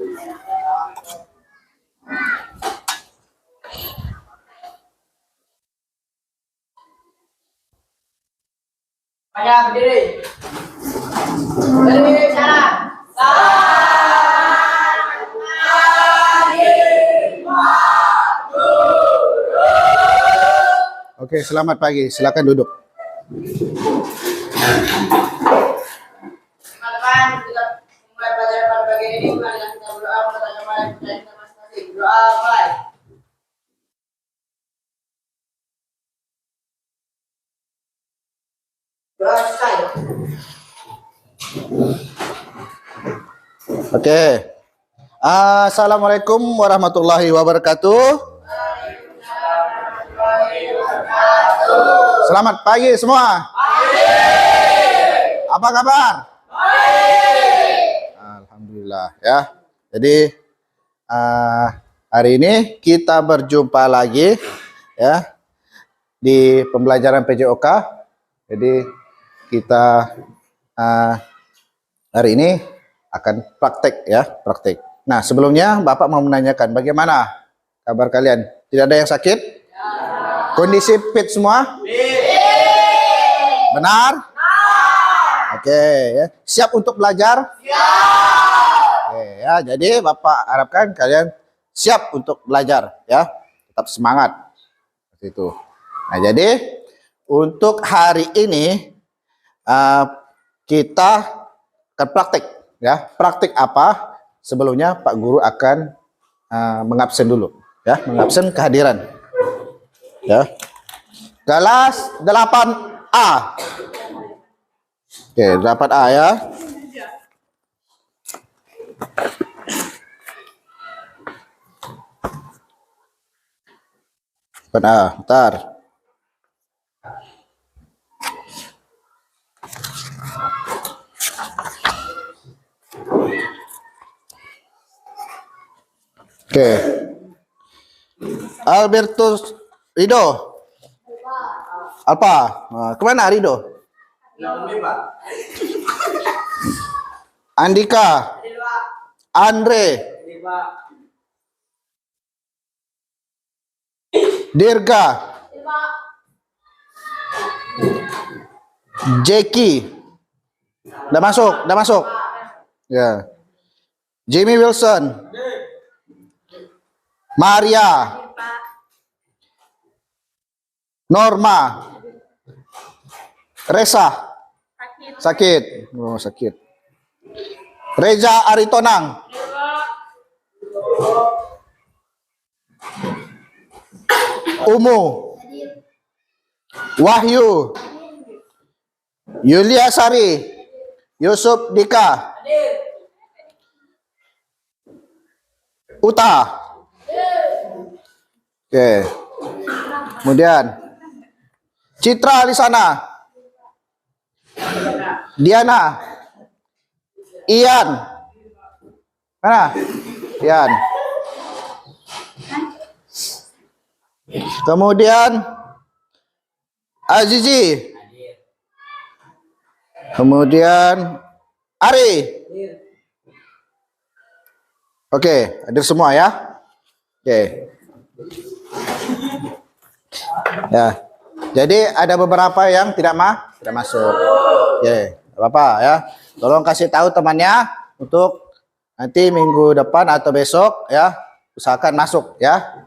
Ayo berdiri. Berdiri sana. Oke, selamat pagi. Silakan duduk. Teman-teman, kita mulai pelajaran pada pagi ini. Mari kita berdoa untuk teman-teman kita masing-masing. Berdoa mulai. Doa selesai. Oke. Assalamualaikum warahmatullahi wabarakatuh. Selamat pagi semua. Apa kabar? Alhamdulillah ya. Jadi hari ini kita berjumpa lagi ya di pembelajaran PJOK. Jadi kita hari ini akan praktek ya, praktek. Nah, sebelumnya Bapak mau menanyakan bagaimana kabar kalian? Tidak ada yang sakit? Kondisi fit semua? Benar? Oke, ya. Siap untuk belajar? Oke, ya. Jadi Bapak harapkan kalian siap untuk belajar ya. Tetap semangat. Seperti itu. Nah, jadi untuk hari ini kita akan praktek ya. Praktek apa? Sebelumnya Pak Guru akan mengabsen dulu ya, mengabsen kehadiran. Ya. Kelas 8A. Oke, 8A ya. Bentar. Oke. Albertus Rido. Alpa. Nah, kemana Rido? Andika. Andre. Dirga. Jackie. Udah masuk. Ya. Jimmy Wilson. Maria. Norma. Resa. Sakit. Oh, sakit. Reza Aritonang. Umu. Wahyu. Yulia Sari. Yusuf Dika. Uta. Oke. Kemudian Citra Lisana. Diana. Ian. Mana? Ian. Kemudian Azizi. Kemudian Ari. Oke, hadir semua ya. Oke. Ya. Jadi ada beberapa yang tidak masuk. Oke, Bapak ya. Tolong kasih tahu temannya untuk nanti minggu depan atau besok ya, usahakan masuk ya.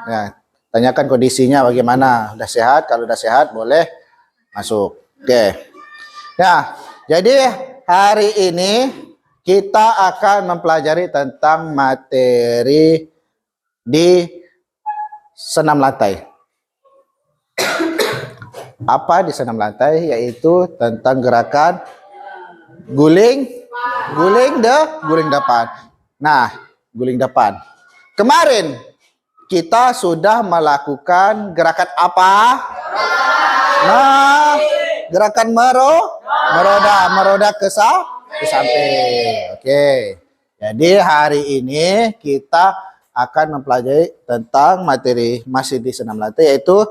Ya, tanyakan kondisinya bagaimana. Udah sehat? Kalau udah sehat boleh masuk. Oke. Ya, jadi hari ini kita akan mempelajari tentang materi di senam lantai. Apa di senam lantai? Yaitu tentang gerakan guling depan. Nah, guling depan. Kemarin kita sudah melakukan gerakan apa? Nah, gerakan meroda ke samping. Oke. Jadi hari ini kita akan mempelajari tentang materi masih di senam lantai, yaitu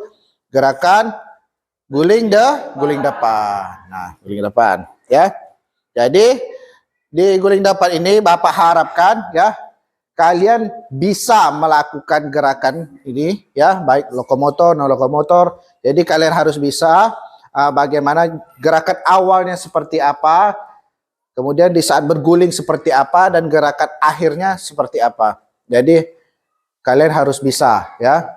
gerakan guling depan. Nah, guling depan ya. Jadi di guling dapat ini Bapak harapkan ya kalian bisa melakukan gerakan ini ya, baik lokomotor, non lokomotor. Jadi kalian harus bisa bagaimana gerakan awalnya seperti apa, kemudian di saat berguling seperti apa, dan gerakan akhirnya seperti apa. Jadi kalian harus bisa ya.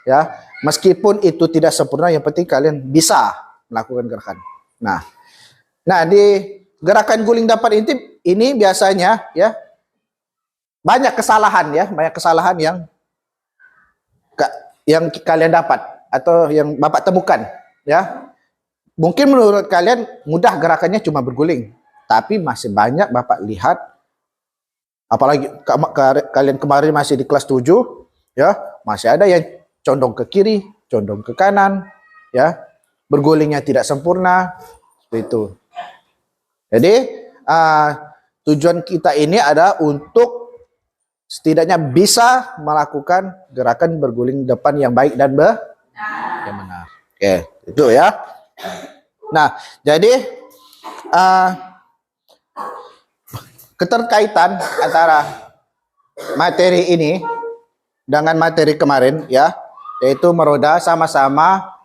Ya, meskipun itu tidak sempurna, yang penting kalian bisa melakukan gerakan. Nah, di gerakan guling dapat ini biasanya ya banyak kesalahan yang kalian dapat atau yang Bapak temukan ya. Mungkin menurut kalian mudah gerakannya cuma berguling, tapi masih banyak Bapak lihat, apalagi kalian kemarin masih di kelas 7 ya, masih ada yang condong ke kiri, condong ke kanan, ya, bergulingnya tidak sempurna, seperti itu. Jadi tujuan kita ini adalah untuk setidaknya bisa melakukan gerakan berguling depan yang baik dan yang benar. Oke, itu ya. Nah, jadi keterkaitan antara materi ini dengan materi kemarin ya, yaitu meroda sama-sama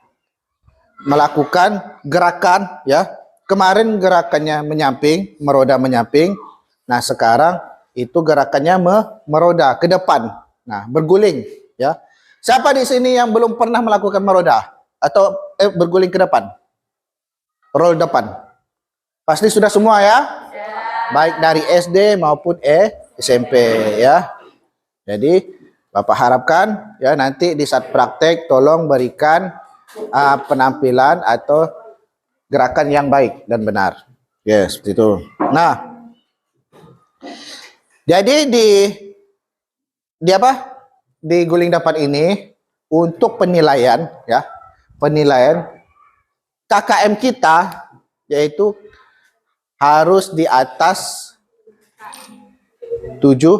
melakukan gerakan ya. Kemarin gerakannya menyamping, meroda menyamping. Nah, sekarang itu gerakannya meroda ke depan. Nah, berguling ya. Siapa di sini yang belum pernah melakukan meroda atau berguling ke depan? Roll depan. Pasti sudah semua ya? Baik dari SD maupun SMP ya. Jadi Bapak harapkan ya nanti di saat praktek tolong berikan penampilan atau gerakan yang baik dan benar. Ya, seperti itu. Nah, jadi di apa? Di guling dapat ini untuk penilaian ya. Penilaian KKM kita yaitu harus di atas 75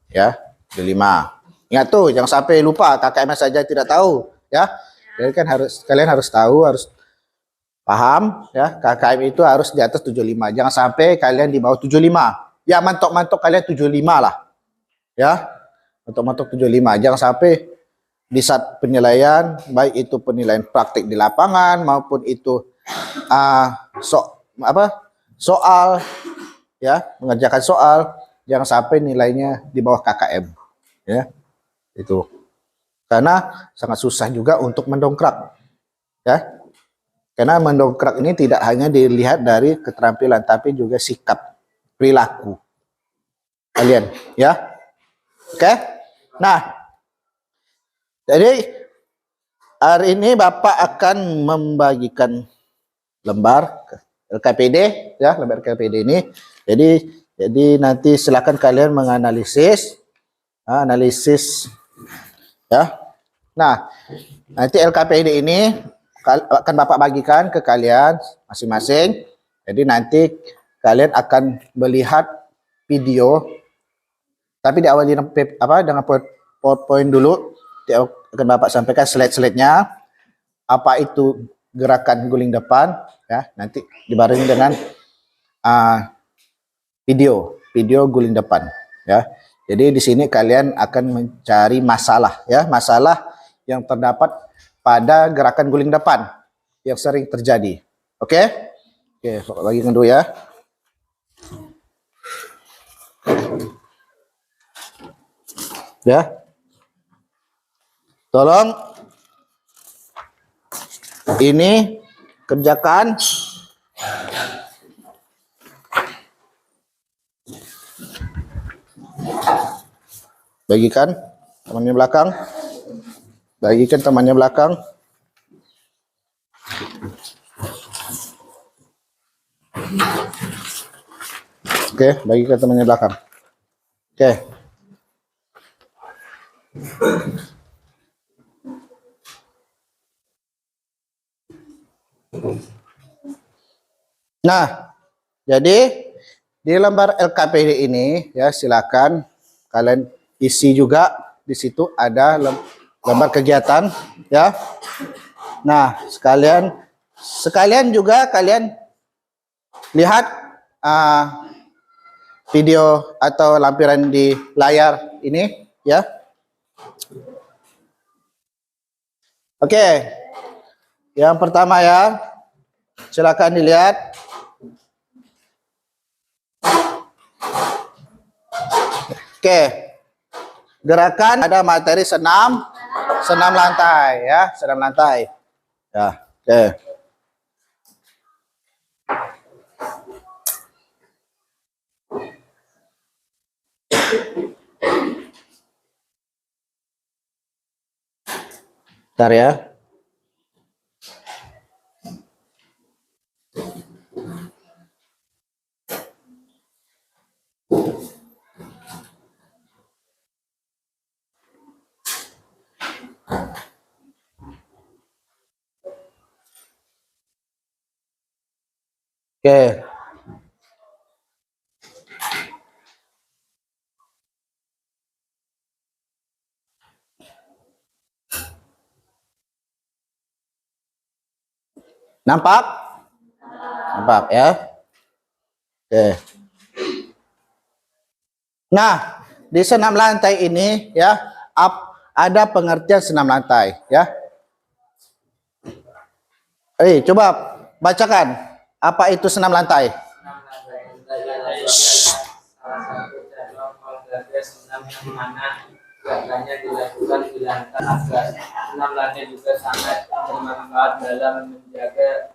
ya, 75. Ingat tuh, jangan sampai lupa KKM saja tidak tahu ya. Jadi kan kalian harus tahu, harus paham ya, KKM itu harus di atas 75. Jangan sampai kalian di bawah 75. Ya mantok-mantok kalian 75 lah. Ya. Mantok-mantok 75. Jangan sampai di saat penilaian, baik itu penilaian praktik di lapangan maupun itu soal ya, mengerjakan soal, jangan sampai nilainya di bawah KKM ya. Itu karena sangat susah juga untuk mendongkrak ya, karena mendongkrak ini tidak hanya dilihat dari keterampilan tapi juga sikap perilaku kalian ya. Oke. Nah, jadi hari ini Bapak akan membagikan lembar LKPD ya, lembar LKPD ini. Jadi nanti silakan kalian menganalisis ya. Nah, nanti LKPD ini akan Bapak bagikan ke kalian masing-masing. Jadi nanti kalian akan melihat video, tapi diawali dengan PowerPoint dulu. Akan Bapak sampaikan slide-slide-nya. Apa itu gerakan guling depan ya, nanti dibarengi dengan video guling depan ya. Jadi di sini kalian akan mencari masalah ya, masalah yang terdapat pada gerakan guling depan yang sering terjadi. Oke? Oke, bagikan dulu ya. Ya. Tolong ini kerjakan. Bagikan temannya belakang. Bagikan temannya belakang. Oke, bagikan temannya belakang. Oke. Nah, jadi di lembar LKPD ini ya, silakan kalian isi juga. Di situ ada lembar kegiatan ya. Nah, sekalian juga kalian lihat video atau lampiran di layar ini ya. Oke. Yang pertama ya. Silakan dilihat. Oke. Gerakan ada materi senam lantai ya, senam lantai. Ya, oke. Bentar ya. Oke. Nampak? Nampak ya. Oke. Nah, di senam lantai ini ya, ada pengertian senam lantai ya. Coba bacakan apa itu senam lantai. Gerakannya dilakukan di lantai atas. Senam lantai juga sangat bermanfaat dalam menjaga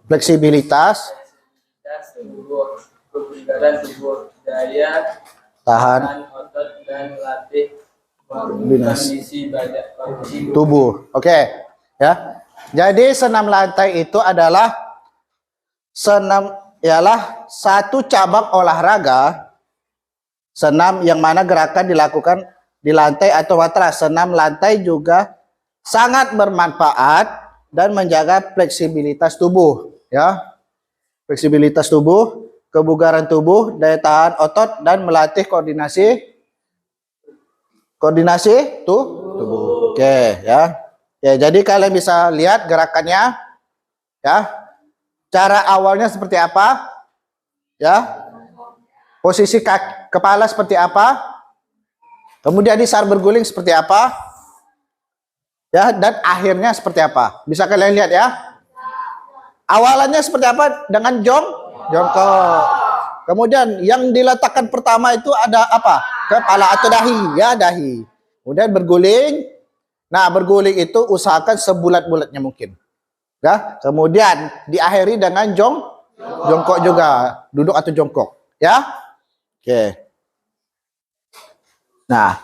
Fleksibilitas tubuh, kebugaran tubuh, daya tahan otot dan melatih koordinasi kondisi badan tubuh. Oke, ya. Jadi senam lantai itu adalah ialah satu cabang olahraga senam yang mana gerakan dilakukan di lantai atau matras. Senam lantai juga sangat bermanfaat dan menjaga fleksibilitas tubuh, ya. Fleksibilitas tubuh, kebugaran tubuh, daya tahan otot dan melatih koordinasi tubuh. Oke, ya. Ya, jadi kalian bisa lihat gerakannya, ya. Cara awalnya seperti apa? Ya. Posisi kepala seperti apa? Kemudian di saat berguling seperti apa? Ya, dan akhirnya seperti apa? Bisa kalian lihat ya. Awalannya seperti apa? Dengan jongkok. Kemudian yang diletakkan pertama itu ada apa? Kepala atau dahi, ya, dahi. Kemudian berguling. Nah, berguling itu usahakan sebulat-bulatnya mungkin. Ya, kemudian diakhiri dengan jongkok juga, duduk atau jongkok, ya. Oke. Nah,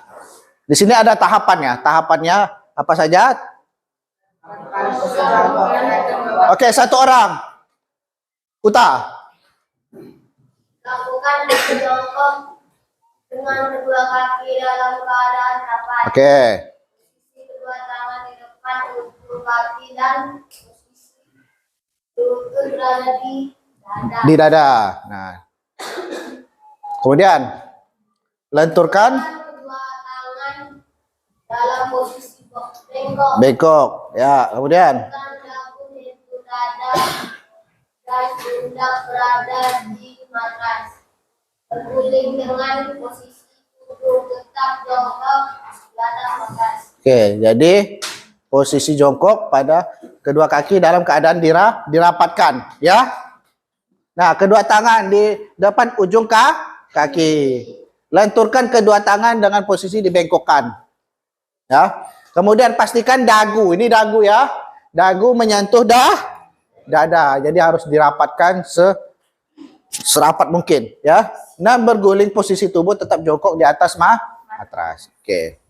di sini ada tahapannya. Tahapannya apa saja? Oke, satu orang. Uta. Lakukan jongkok dengan kedua kaki dalam keadaan rapat. Oke. Posisi kedua tangan di depan ujung kaki dan posisi lutut berada di dada. Di dada. Nah. Kemudian lenturkan Kedua tangan dalam posisi bengkok. bengkok. Ya, kemudian Dagu menyentuh dada dan pundak berada di matras. Berguling dengan posisi tubuh tetap jongkok di atas matras. Oke, jadi posisi jongkok pada kedua kaki dalam keadaan dirapatkan, ya. Nah, kedua tangan di depan ujung kaki. Lenturkan kedua tangan dengan posisi dibengkokkan. Ya. Kemudian pastikan dagu, ini dagu ya. Dagu menyentuh dada. Jadi harus dirapatkan serapat mungkin, ya. Nah, berguling posisi tubuh tetap jongkok di atas matras. Oke.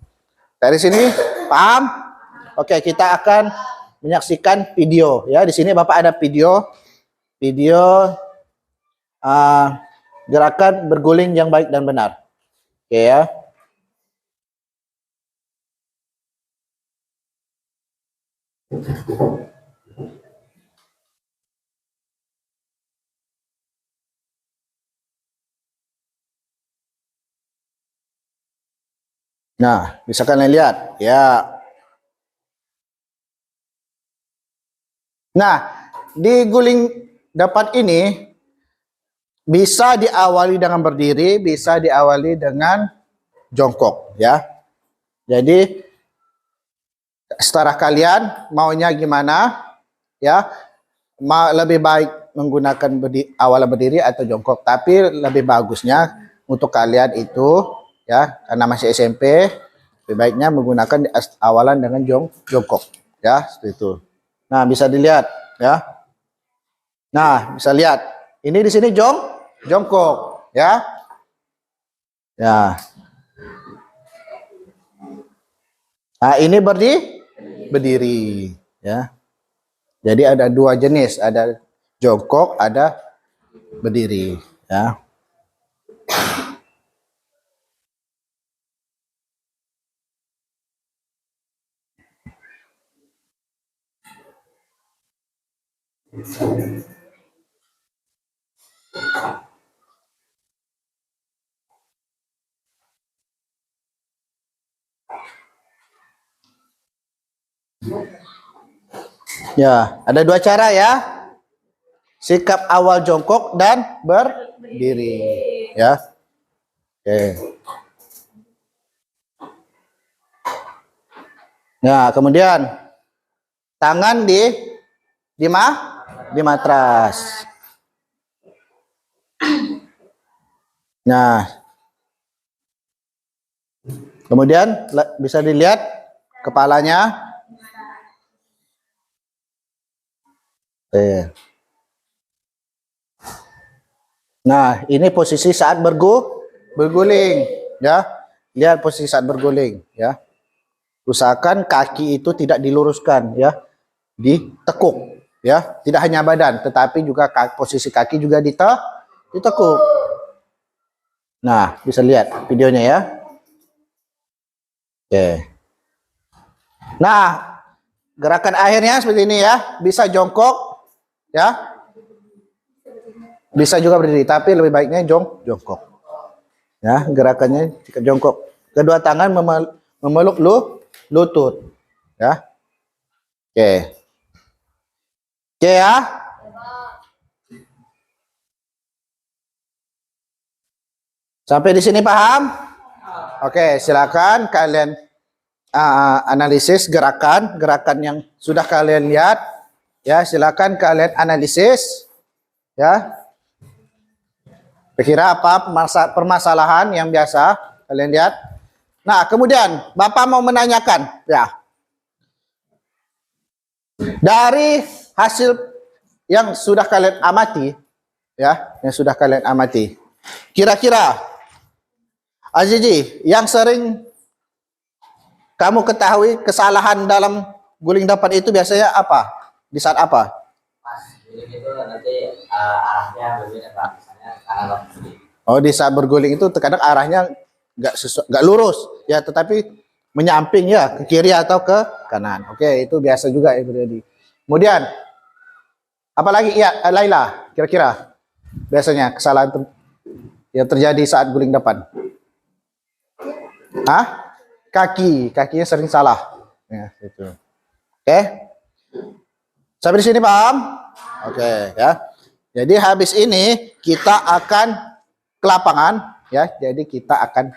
Dari sini paham? Oke, kita akan menyaksikan video ya. Di sini Bapak ada video gerakan berguling yang baik dan benar. Oke ya. Nah, bisa kalian lihat ya. Nah, di guling depan ini bisa diawali dengan berdiri, bisa diawali dengan jongkok, ya. Jadi setara kalian maunya gimana, ya. Lebih baik menggunakan awal berdiri atau jongkok, tapi lebih bagusnya untuk kalian itu, ya, karena masih SMP, lebih baiknya menggunakan awalan dengan jongkok, ya, seperti itu. Nah, bisa dilihat, ya. Nah, bisa lihat. Ini di sini jongkok, ya. Ya. Nah, ini berdiri, ya. Jadi ada dua jenis, ada jongkok, ada berdiri, ya. Ya, ada dua cara ya. Sikap awal jongkok dan berdiri, ya. Oke. Nah, kemudian tangan di matras. Nah, kemudian bisa dilihat kepalanya. Nah, ini posisi saat berguling, ya. Lihat posisi saat berguling, ya. Usahakan kaki itu tidak diluruskan, ya. Ditekuk, ya. Tidak hanya badan, tetapi juga posisi kaki juga ditekuk. Nah, bisa lihat videonya, ya. Oke. Nah, gerakan akhirnya seperti ini, ya. Bisa jongkok, ya. Bisa juga berdiri, tapi lebih baiknya jongkok. Ya, gerakannya jika jongkok. Kedua tangan memeluk lutut. Ya. Oke. Oke ya. Sampai di sini paham? Oke, silakan kalian analisis gerakan yang sudah kalian lihat. Ya, silakan kalian analisis. Ya. Kira apa permasalahan yang biasa kalian lihat? Nah, kemudian Bapak mau menanyakan, ya. Dari hasil yang sudah kalian amati, ya, yang sudah kalian amati. Kira-kira Azizi, yang sering kamu ketahui kesalahan dalam guling dapat itu biasanya apa? Di saat apa? Pas guling itu nanti arahnya berbeda, Pak. Misalnya kanan kiri. Oh, di saat berguling itu terkadang arahnya nggak lurus, ya, tetapi menyamping, ya, ke kiri atau ke kanan. Oke, itu biasa juga yang terjadi. Kemudian apalagi, ya, Laila, kira-kira biasanya kesalahan yang terjadi saat guling depan? Hah? Kakinya sering salah. Ya, itu. Oke. Sampai di sini paham? Oke, ya. Jadi habis ini kita akan ke lapangan, ya. Jadi kita akan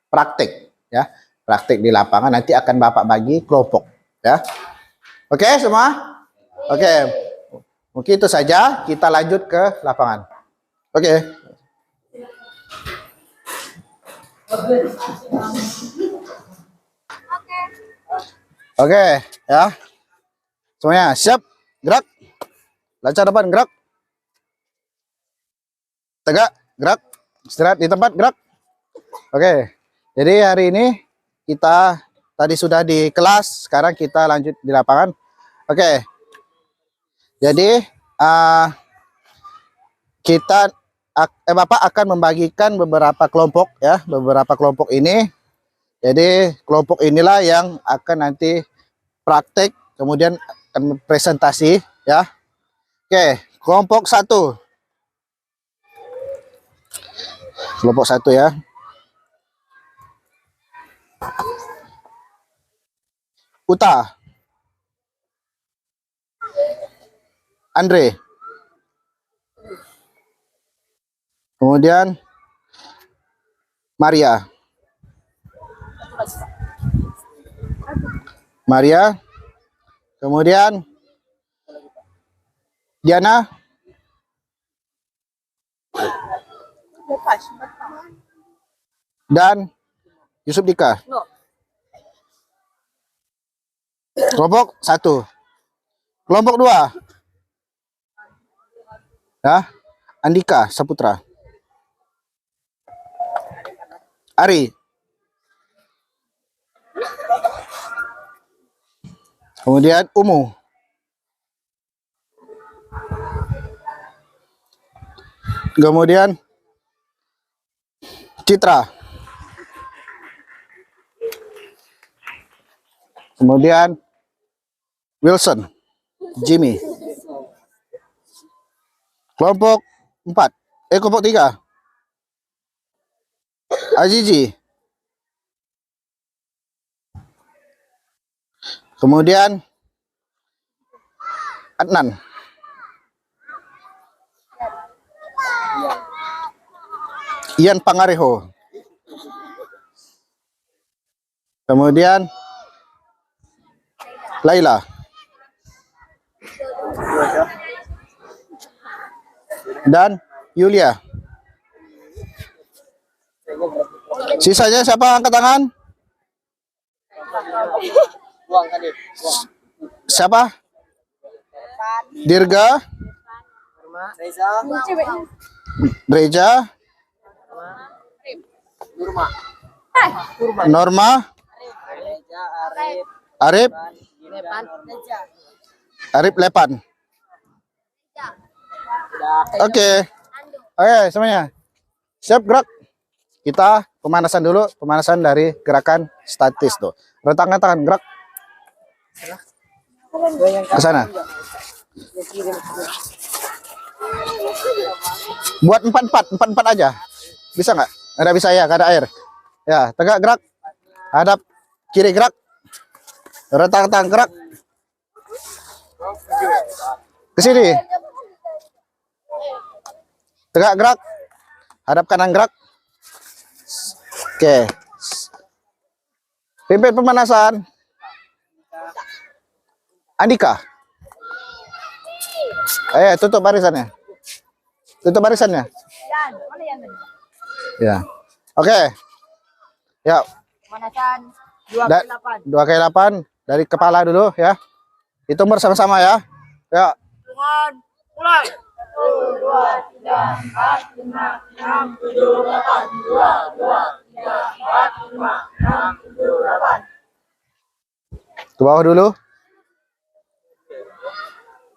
praktik, ya. Praktik di lapangan, nanti akan Bapak bagi kelompok, ya. Oke, semua? Oke. Mungkin itu saja, kita lanjut ke lapangan. Oke. Oke, ya. Semuanya siap? Gerak. Lancar depan, gerak. Tegak, gerak. Istirahat di tempat, gerak. Oke. Jadi hari ini kita tadi sudah di kelas, sekarang kita lanjut di lapangan. Oke. Jadi Bapak akan membagikan beberapa kelompok, ya, beberapa kelompok ini. Jadi kelompok inilah yang akan nanti praktek, kemudian akan presentasi, ya. Oke, kelompok 1. Kelompok 1, ya. Uta. Andre. Kemudian Maria. Maria. Kemudian Diana. Dan Yusuf Dika. Kelompok 1. Kelompok 2. Ya, Andika Saputra. Ari. Kemudian Umu. Kemudian Citra. Kemudian Wilson. Jimmy. Kelompok 4. Kelompok 3. Azizi. Kemudian Adnan. Ian Pangareho. Kemudian Laila. Dan Yulia. Sisanya siapa angkat tangan? Siapa? Dirga. Reja. Norma. Arif. Arif Lepan. Oke. Oke, semuanya. Siap gerak. Kita pemanasan dulu, pemanasan dari gerakan statis tuh. Rentangkan tangan, gerak. Ke sana. Buat 4-4 aja. Bisa nggak? Nggak bisa ya, nggak ada air. Ya, tegak gerak. Hadap kiri gerak. Rentangkan tangan gerak. Ke sini. Tegak gerak. Hadap kanan gerak. Oke. Pimpin pemanasan. Andika. Tutup barisannya. Tutup barisannya. Ya. Oke. Ya. Pemanasan 2 kali 8 dari kepala dulu ya. Hitung bersama-sama ya. Ya. Dengan mulai. 1, 2, 3, 4, 5, 6, 7, 8. 2, 2, 3, 4, 5, 6, 7, 8. Ke bawah dulu.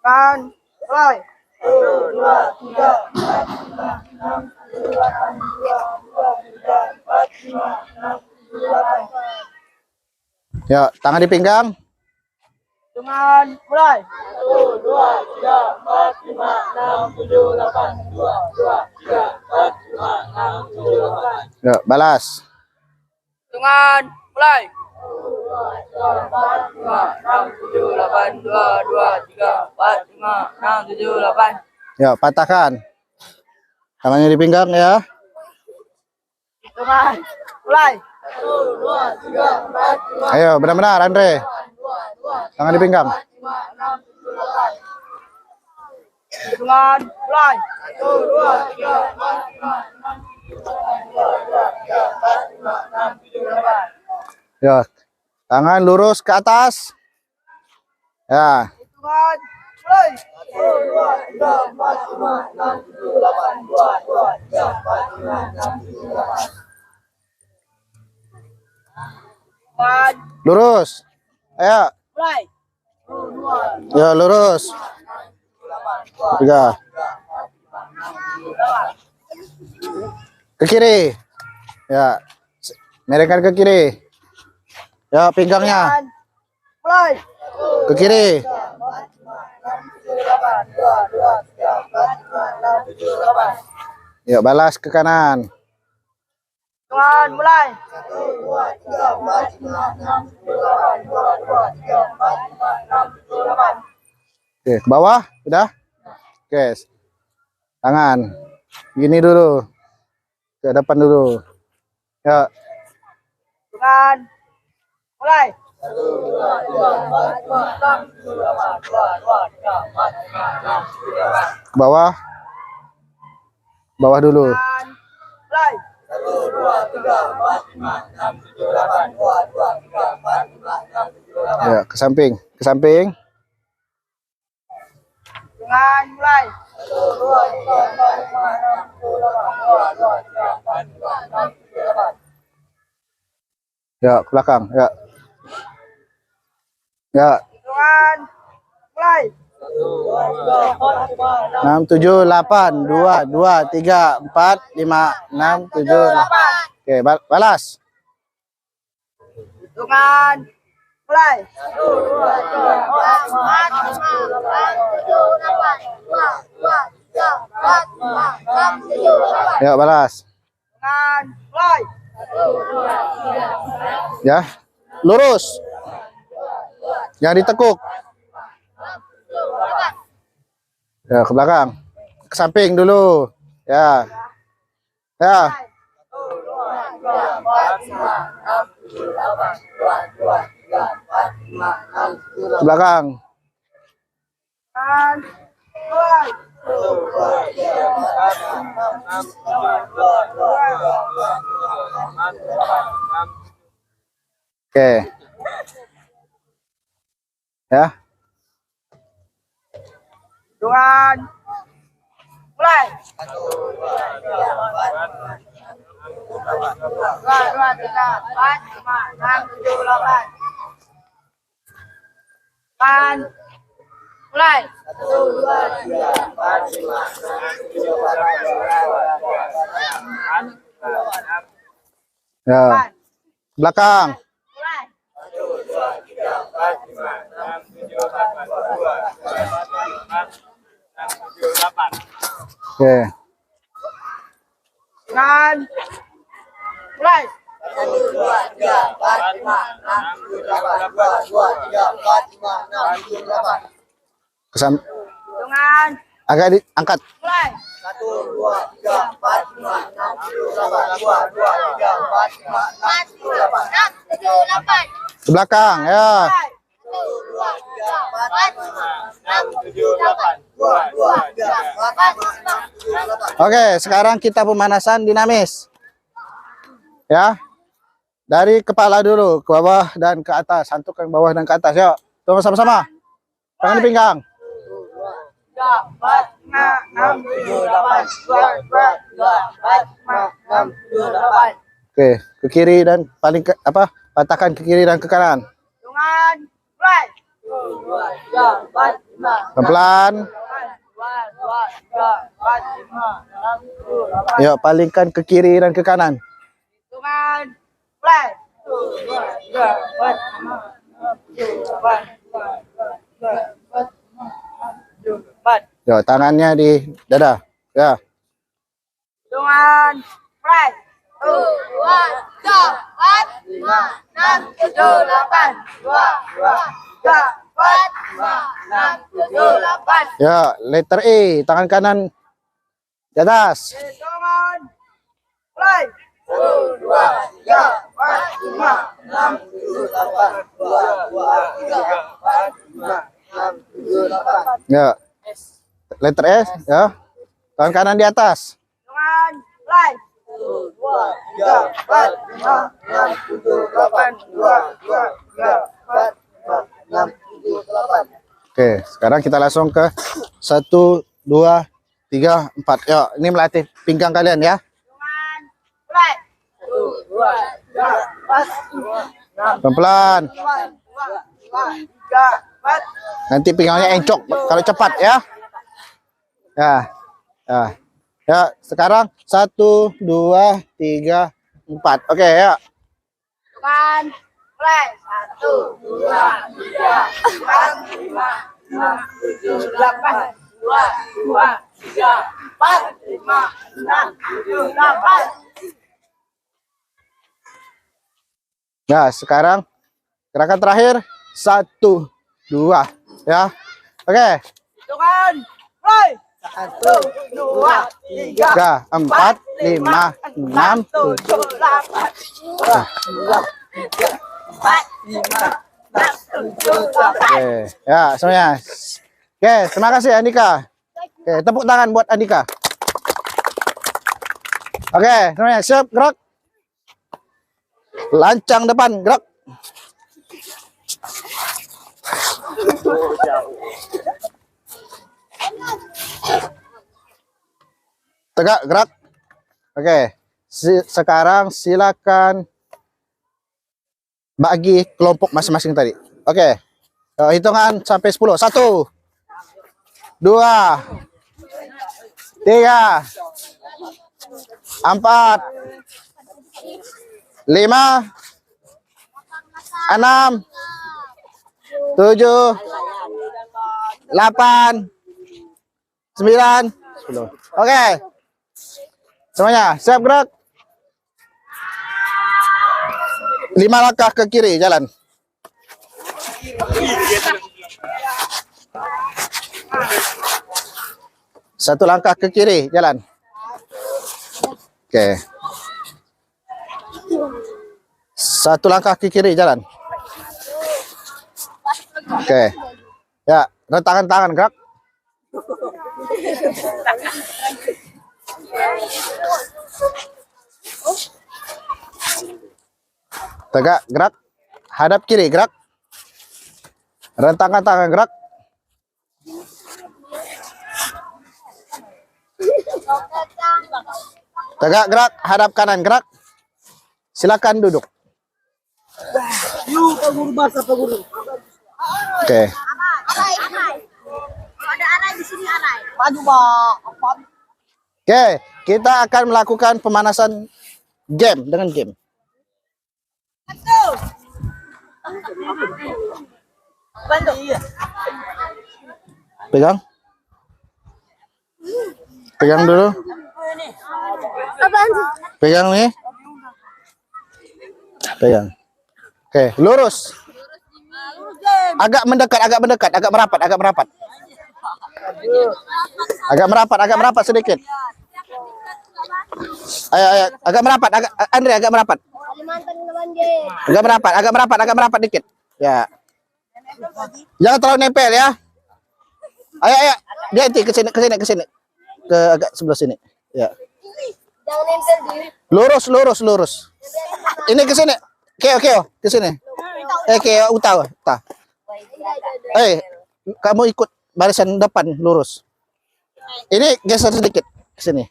Kan, mulai. 1, 2, 3, 4, 5, 6, 7, 8. 2, 2, 3, 4, 5, 6, 7, 8. Ya, tangan di pinggang. Dengan mulai. 1, 2, 3, 4, 5, 6, 7, 8. 2, 2, 3, 4, 5, 6, 7, 8. Ya, balas. Dengan mulai. 1, 2, 3, 4, 5, 6, 7, 8. 2, 2, 3, 4, 5, 6, 7, 8. Ya, patahkan. Tangannya di pinggang ya. Dengan mulai. 1, 2, 3, 4, 5. Ayo, benar-benar Andre. Tangan di pinggang. 5, 6, 7, 8. Dengan mulai. 1, 2, 3, 4, 5, 6, 7, 8. 2, 2, 3, 4, 5, 6, 7, 8. Ya, tangan lurus ke atas. Ya, Hitungan mulai. 1, 2, 3, 4, 5, 6, 7, 8. 2, 2, 3, 4, 5, 6, 7, 8. Hitungan lurus. Ayo, mulai. 1, 2, ya lurus. 3. Ke kiri. Ya, miringkan ke kiri. Ya, pinggangnya mulai. ke kiri. 2, 2, 3, 4, 5, 6, 7, 8. Ya, balas ke kanan. Hitungan mulai. 1, 2, 3, 4, 5, 6, 7, 8. 2, 2, 3, 4, 5, 6, 7, 8. Oke, ke bawah, udah. Oke. Tangan. Gini dulu. Ke depan dulu. Ya. Hitungan. Mulai. Ke bawah. Bawah dulu. Hitungan. Mulai. Ya, ke samping. Ke samping. Hitungan. Mulai. Ya, ke belakang. Ya. Ya. Hitungan. Mulai. 6 7 8 2 2 3 4 5 6 7 8. Oke, balas. Hitungan. Mulai. Ya, balas. Hitungan. Mulai. Ya. Lurus. Jangan ditekuk. Ya, ke belakang. Ke samping dulu. Ya. Ya. Ke belakang. Hitungan. Mulai. Oke. Ya. Hitungan. Mulai. 2 3 4 5 6 7 8. Hitungan. Mulai. Ya. Belakang. Mulai. Oke. Hitungan. Mulai. Hitungan. Agak diangkat. Mulai. Ke belakang. Ya. Mulai. Oke, sekarang kita pemanasan dinamis. Ya. Dari kepala dulu, ke bawah dan ke atas. Hantuk ke bawah dan ke atas. Yuk. Tunggu sama-sama. Tangan di pinggang. 3 4 5 6 7 8 2 2 4 5 6 7 8. Oke, ke kiri dan paling ke apa? Patahkan ke kiri dan ke kanan. Hitungan. Mulai. 2 3 4 5 Pelan-pelan. 2 3 4 5 6 7 8. Yuk, palingkan ke kiri dan ke kanan. Hitungan. Mulai. 2 3 4 5 6 7 8 4. Yuk, tangannya di dada. Ya. Hitungan. Mulai. 1 2 3 4 5 6 7 8 2 3 4 5 6 7 8. Ya, letter E, tangan kanan di atas. Hitungan. Mulai. 1 2 3 4 5 6 7 8 2 3 4 5 6 7 8. Ya. Letter S, ya. Tangan kanan di atas. Hitungan. Mulai. 1 2 3 4 5 6 7 8 2 3 4 5 6 7 8. Oke, sekarang kita langsung ke 1 2 3 4. Yuk, ini melatih pinggang kalian ya. Hitungan. Mulai. 1 2 3 4 5 6 Pelan-pelan. 2 2 3 4. Nanti pinggangnya encok kalau cepat ya. Ya. Ya. Ya, sekarang 1 2 3 4. Oke, ya. Hitungan. Mulai. 1 2 3 4 5 6 7 8 2 2 3 4 5 6 7 8. Nah, sekarang gerakan terakhir 1 2 ya. Oke. Hitungan. Mulai. 1 Satu, dua, tiga, 3, 4, 5, 6, 7. tujuh, delapan, dua, tiga, empat, lima, enam, tujuh, delapan. Oke, ya semuanya. Oke, terima kasih Andika. Oke, tepuk tangan buat Andika. Oke, semuanya siap, gerak. Lancang depan, gerak. Tegak, gerak. Oke, sekarang silakan bagi kelompok masing-masing tadi. Oke, hitungan sampai 10. 1, 2, 3, 4, 5, 6, 7, 8, 9, 10. Oke. Semuanya siap gerak. 5 langkah ke kiri jalan. Satu langkah ke kiri jalan. Oke. 1 langkah ke kiri jalan. Oke. Ya, rentangkan tangan gerak. Tegak gerak. Hadap kiri gerak. Rentangkan tangan gerak. Tegak gerak, hadap kanan gerak. Silakan duduk. Yuk, Pak Guru, bahasa Pak Guru. Oke. Ada arai di sini arai. Maju, Pak. Oke, kita akan melakukan pemanasan game dengan game. Bantu. Iya. Pegang. Pegang dulu. Apaan sih? Pegang nih. Pegang. Oke, lurus. Agak mendekat, agak mendekat, agak merapat, agak merapat. Agak merapat sedikit. Ayo, agak merapat, Andre agak merapat. Kalimantan banjir. Agak merapat dikit. Ya. Jangan terlalu nempel ya. Ayo. Dia ke sini. Ke agak sebelah sini. Ya. Jangan nempel di. Lurus. Ini ke sini. Keo, ke sini. Keo, utah. Kamu ikut barisan depan lurus. Ini geser sedikit ke sini.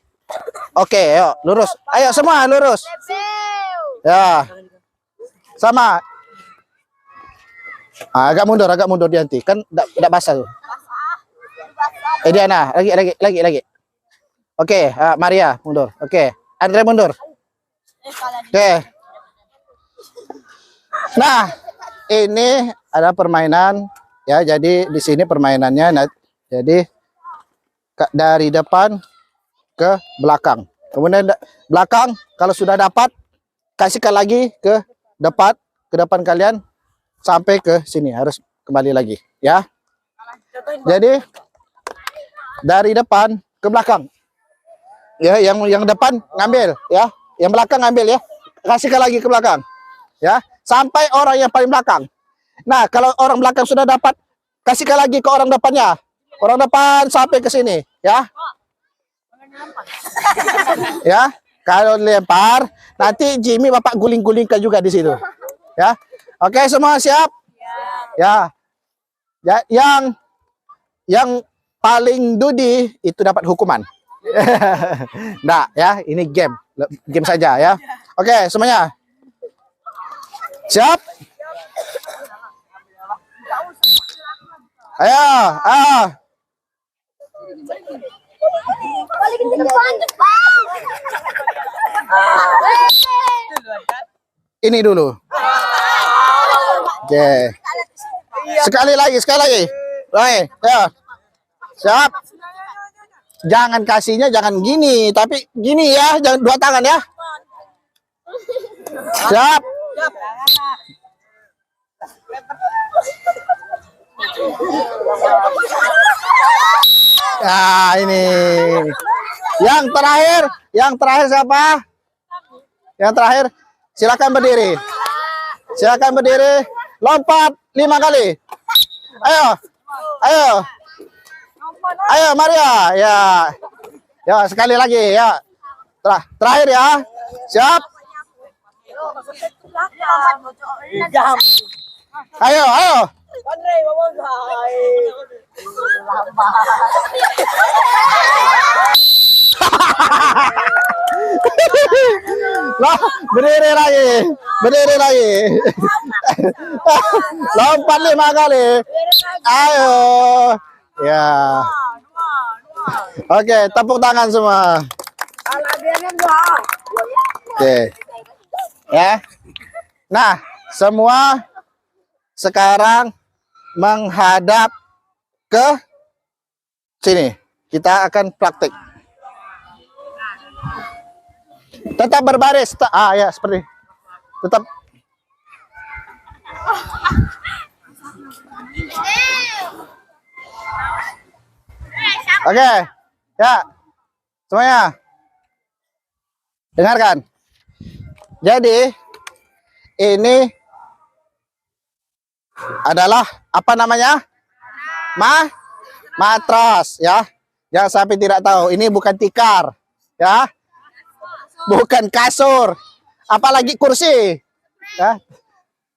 Oke, yuk, lurus. Ayo semua lurus. Ya. Sama. Agak mundur Dianti. Kan enggak basah tuh. Diana, lagi. Oke, Maria mundur. Oke, Andre mundur. Oke. Nah, ini ada permainan ya. Jadi di sini permainannya jadi dari depan ke belakang. Kemudian belakang kalau sudah dapat kasihkan lagi ke depan kalian sampai ke sini, harus kembali lagi ya. Jadi dari depan ke belakang. Ya, yang depan ngambil ya, yang belakang ngambil ya. Kasihkan lagi ke belakang. Ya, sampai orang yang paling belakang. Nah, kalau orang belakang sudah dapat, kasihkan lagi ke orang depannya. Orang depan sampai ke sini, ya. Ya, kalau lempar, nanti Jimmy Bapak guling-gulingkan juga di situ. Ya. Oke, semua siap? Ya. Ya, yang paling dudi itu dapat hukuman. Nah, ya, ini game saja ya. Oke, semuanya. Siap? Ayo, Balikin ke depan. ini dulu. Oke. Sekali lagi. Baik, ya. Siap. Jangan kasihnya jangan gini, tapi gini ya, jangan dua tangan ya. Siap. Nah, ini. Yang terakhir siapa? Yang terakhir, silakan berdiri. Silakan berdiri. Lompat 5 kali. Ayo. Ayo. Ayo Maria. Ya. Ya, sekali lagi ya. Terakhir ya. Siap? Ayo, ayo. Loh, berdiri lagi. Berdiri lagi. Lompat 5 kali. Ayo. Ya. Oke, tepuk tangan semua. Oke. Ya. Nah, semua sekarang menghadap ke sini. Kita akan praktik. Tetap berbaris. Ya, seperti. Tetap. Oke. Ya. Semuanya. Dengarkan. Jadi ini adalah apa namanya? Matras ya. Jangan sampai tidak tahu. Ini bukan tikar ya. Bukan kasur. Apalagi kursi. Ya.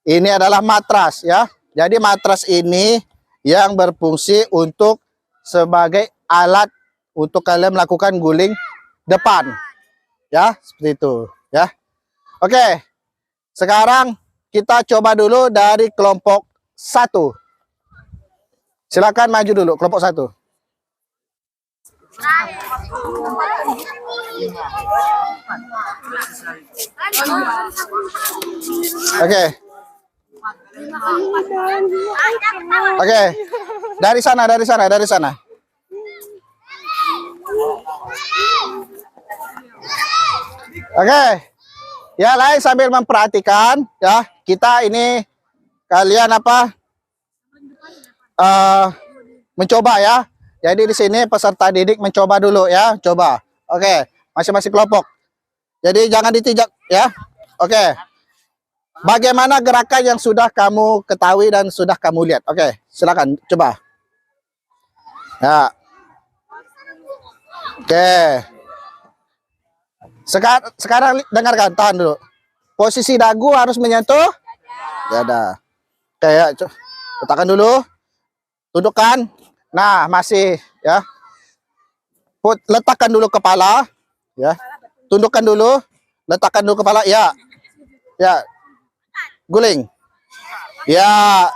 Ini adalah matras ya. Jadi matras ini yang berfungsi untuk sebagai alat untuk kalian melakukan guling depan. Ya, seperti itu ya. Oke. Sekarang kita coba dulu dari kelompok 1. Silakan maju dulu kelompok 1. Oke. Oke. Dari sana. Oke. Ya, lain sambil memperhatikan ya. Kita ini kalian mencoba ya. Jadi di sini peserta didik mencoba dulu ya, coba. Oke, masing-masing kelompok. Jadi jangan ditijak ya. Oke. Bagaimana gerakan yang sudah kamu ketahui dan sudah kamu lihat? Oke, silakan coba. Ya. Oke. Sekarang dengarkan, tahan dulu. Posisi dagu harus menyentuh dada. Oke ya, letakkan dulu. Tundukkan. Nah, masih ya. Letakkan dulu kepala, ya. Tundukkan dulu, letakkan dulu kepala, ya. Ya. Guling. Ya.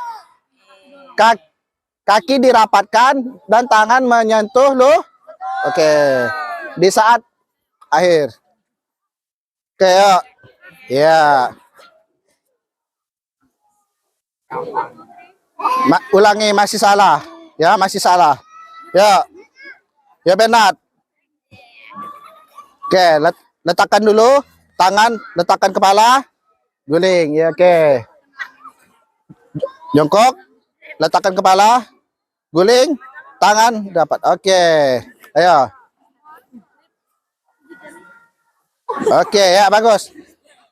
Kaki dirapatkan dan tangan menyentuh lu. Oke. Di saat akhir. Oke, ya. Ya. Ulangi, masih salah. Ya, masih salah. Ya. Ya, benar. Oke, letakkan dulu tangan, letakkan kepala. Guling, ya, oke. Jongkok, letakkan kepala. Guling, tangan dapat. Oke. Ayo. Oke, ya, bagus.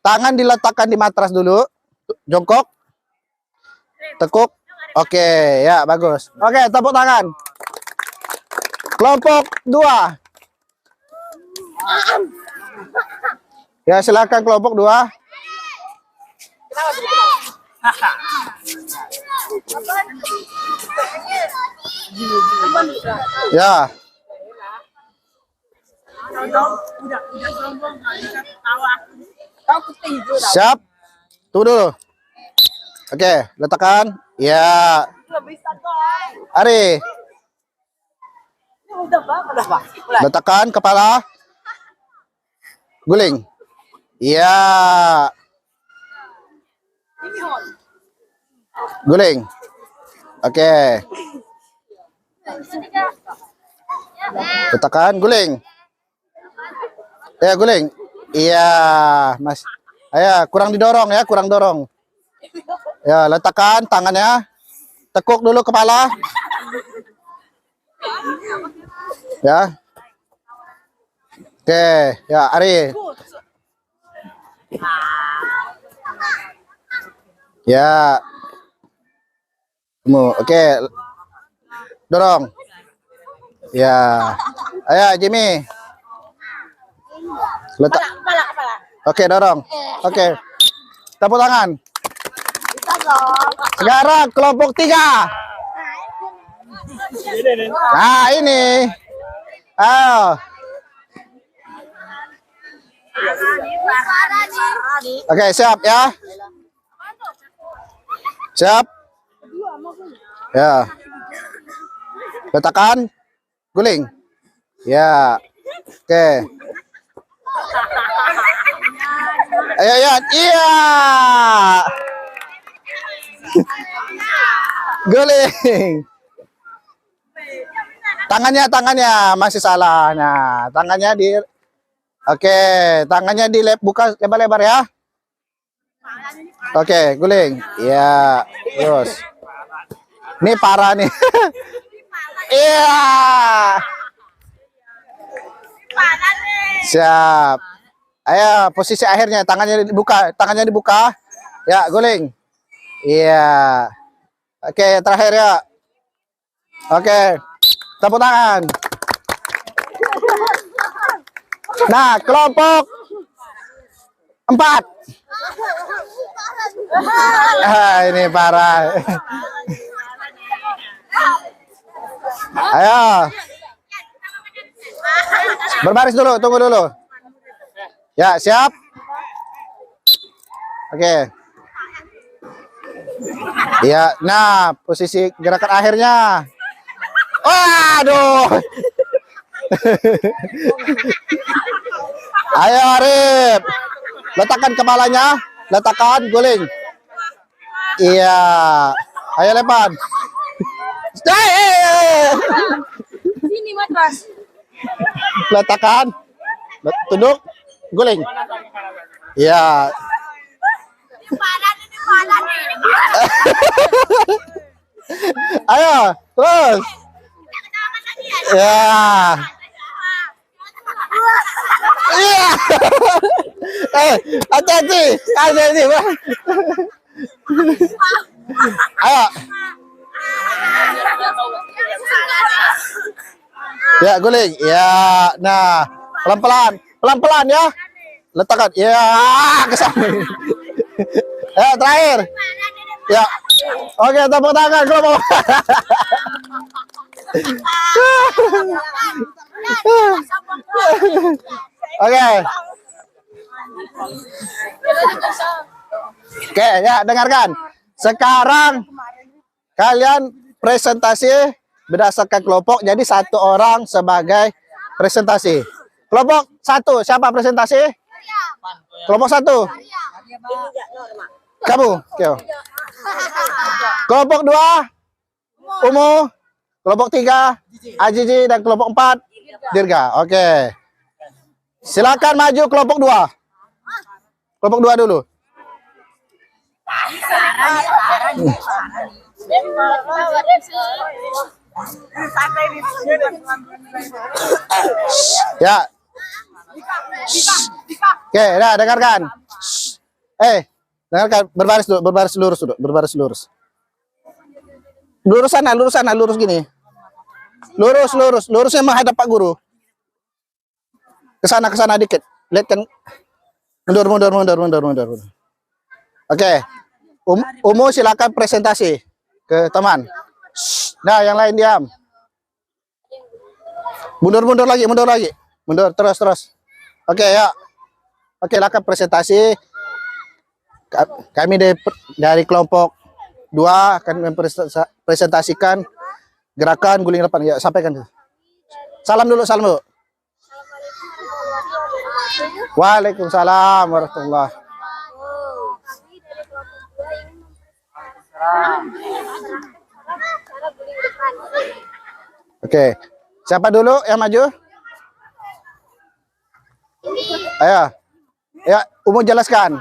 Tangan diletakkan di matras dulu. Jongkok. Tekuk. Oke, ya, bagus. Oke, tepuk tangan. Kelompok 2. Ya, silakan kelompok 2. Ya. Siap. Tunggu dulu. Oke, letakkan. Ya. Ari. Letakkan kepala. Guling. Iya. Guling. Oke. Letakkan guling. Ya, guling. Iya, Mas. Ayo, kurang didorong ya, kurang dorong. Ya, letakkan tangannya. Tekuk dulu kepala. Ya. Oke, ya Ari. Ya. Kamu, oke. Dorong. Ya. Ayo Jimmy. Letak. Oke, dorong. Oke. Tepuk tangan. Sekarang kelompok 3. Nah, ini. Ayo. Oke, siap ya. Siap. Ya. Letakkan. Guling. Ya. Oke. Ayo ya. Iya. Guling. Tangannya masih salah. Nah, tangannya di. Oke, tangannya buka lebar-lebar ya. Oke, guling. Ya, terus. Ini parah nih. Iya. Siap. Ayo, posisi akhirnya tangannya dibuka. Ya, guling. Iya. Oke, terakhir ya. Oke. Tepuk tangan. Nah, kelompok 4. Ini parah. Ayo. Berbaris dulu, tunggu dulu. Ya, siap. Oke. Ya, nah, posisi gerakan akhirnya. Waduh. Ayo Arif. Letakkan kepalanya, letakkan guling. Iya. Ayo lempar. Sini matras. Letakkan. Tunduk, guling. Iya. Ayo, terus. Ya. Iya. Hati-hati. Ayo. Ya, guling. Ya, nah, pelan-pelan ya. Letakkan. Ya, ke samping. Ya, terakhir. Ya. Oke, tepuk tangan kelompok. Oke. Oke, ya, dengarkan. Sekarang kalian presentasi berdasarkan kelompok, jadi 1 orang sebagai presentasi. Kelompok 1, siapa presentasi? Kelompok 1. Kamu. Oke. Kelompok 2, Umu. Kelompok 3, Ajiji, dan kelompok 4, Dirga. Oke. Silakan maju kelompok 2. Kelompok 2 dulu. Ya. Oke, nah, dengarkan. Dengarkan, berbaris dulu, berbaris lurus. Lurus sana, lurus gini. Lurusnya menghadap Pak Guru. Ke sana dikit. Lihat kan. Mundur. Oke. Umu silakan presentasi ke teman. Nah, yang lain diam. Mundur lagi. Mundur terus. Oke, ya. Oke, silakan presentasi. Kami dari kelompok 2 akan mempresentasikan gerakan guling depan. Ya, sampaikan. Salam dulu. Waalaikumsalam warahmatullahi. Oke. Siapa dulu yang maju? Ayo. Ya, Umu jelaskan.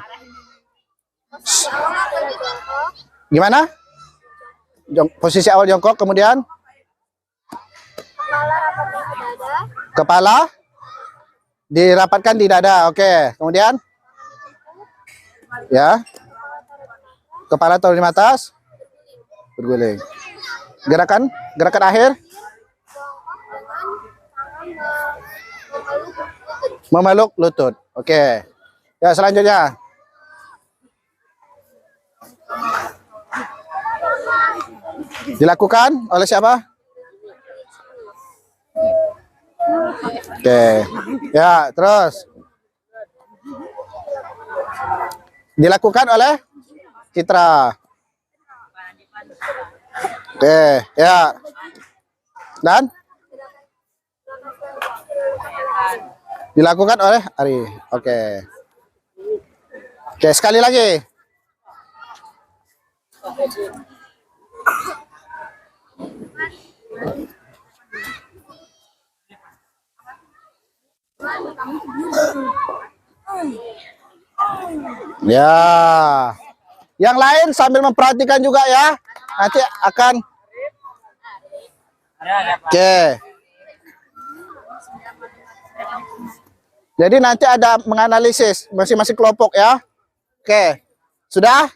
Gimana? Posisi awal jongkok, kemudian Kepala dirapatkan di dada. Oke. Kemudian ya. Kepala taruh di atas. Berguling. Gerakan akhir. Memeluk lutut. Oke. Ya, selanjutnya. Dilakukan oleh siapa? Oke. Ya, terus. Dilakukan oleh Citra. Oke, ya. Dan dilakukan oleh Ari. Oke. Oke, sekali lagi. Ya. Yang lain sambil memperhatikan juga ya. Nanti akan. Oke. Jadi nanti ada menganalisis masing-masing kelompok ya. Oke. Sudah?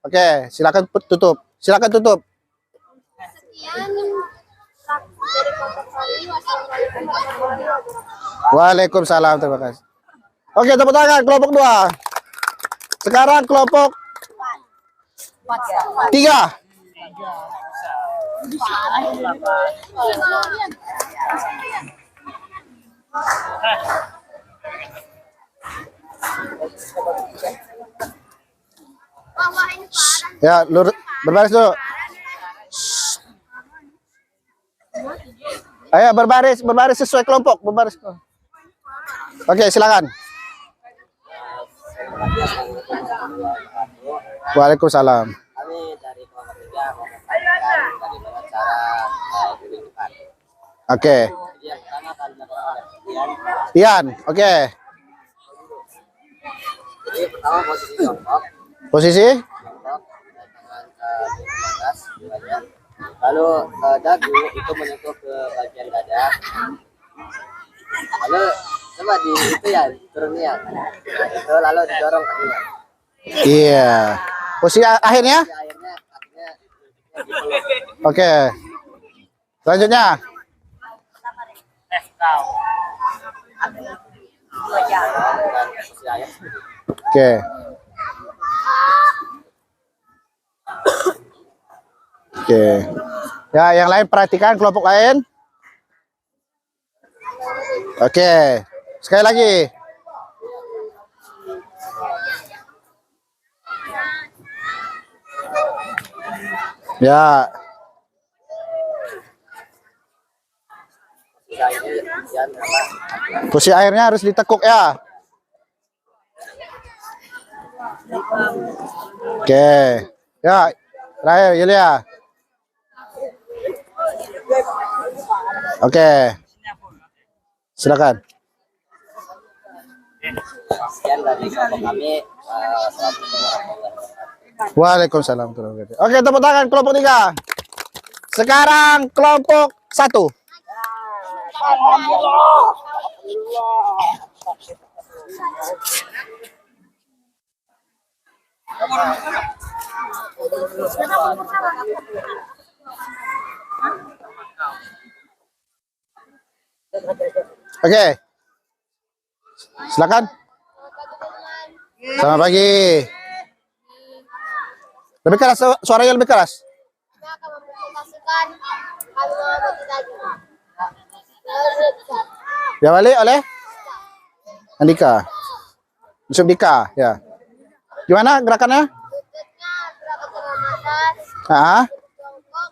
Oke, silakan tutup. Silakan tutup. Sekian dari kelompok kami. Wassalamualaikum warahmatullahi wabarakatuh. Waalaikumsalam, terima kasih. Oke, tepuk tangan kelompok 2. Sekarang kelompok 3. Ya, berbaris dulu. Ayo berbaris sesuai kelompok, berbaris. Oke, silakan. Waalaikumsalam. Kami dari kelompok 3 memperhatikan bagaimana cara pendidikan. Oke. Jadi yang pertama akan dilakukan oleh Ian. Ian, oke. Jadi pertama posisi jongkok, Posisi? jongkok dengan tangan ke atas, bagian. Lalu dagu itu menyentuh ke bagian dada. Lalu coba di itu ya turun ya. Nah, itu lalu didorong kakinya. Iya. Posisi akhirnya? Jadi akhirnya kakinya dipeluk. Oke. Selanjutnya. Dan posisi ayat. Oke. Oke. Ya, yang lain perhatikan kelompok lain. Oke. Sekali lagi. Ya. Posisi akhirnya Ian apa? Posisi airnya harus ditekuk ya. Oke. Ya, terakhir Yulia. Oke. Silakan. Sekian dari kelompok kami. Assalamualaikum warahmatullahi wabarakatuh. Waalaikumsalam. Oke, tepuk tangan kelompok 3. Sekarang kelompok 1. Oke. Silakan. Selamat pagi. Lebih keras, suaranya lebih keras. Kami akan mempresentasikan kami mengamati tadi. Diawali oleh Andika. Yusuf Dika, ya. Gimana gerakannya? Lututnya gerakan tangan atas, Ah, jongkok,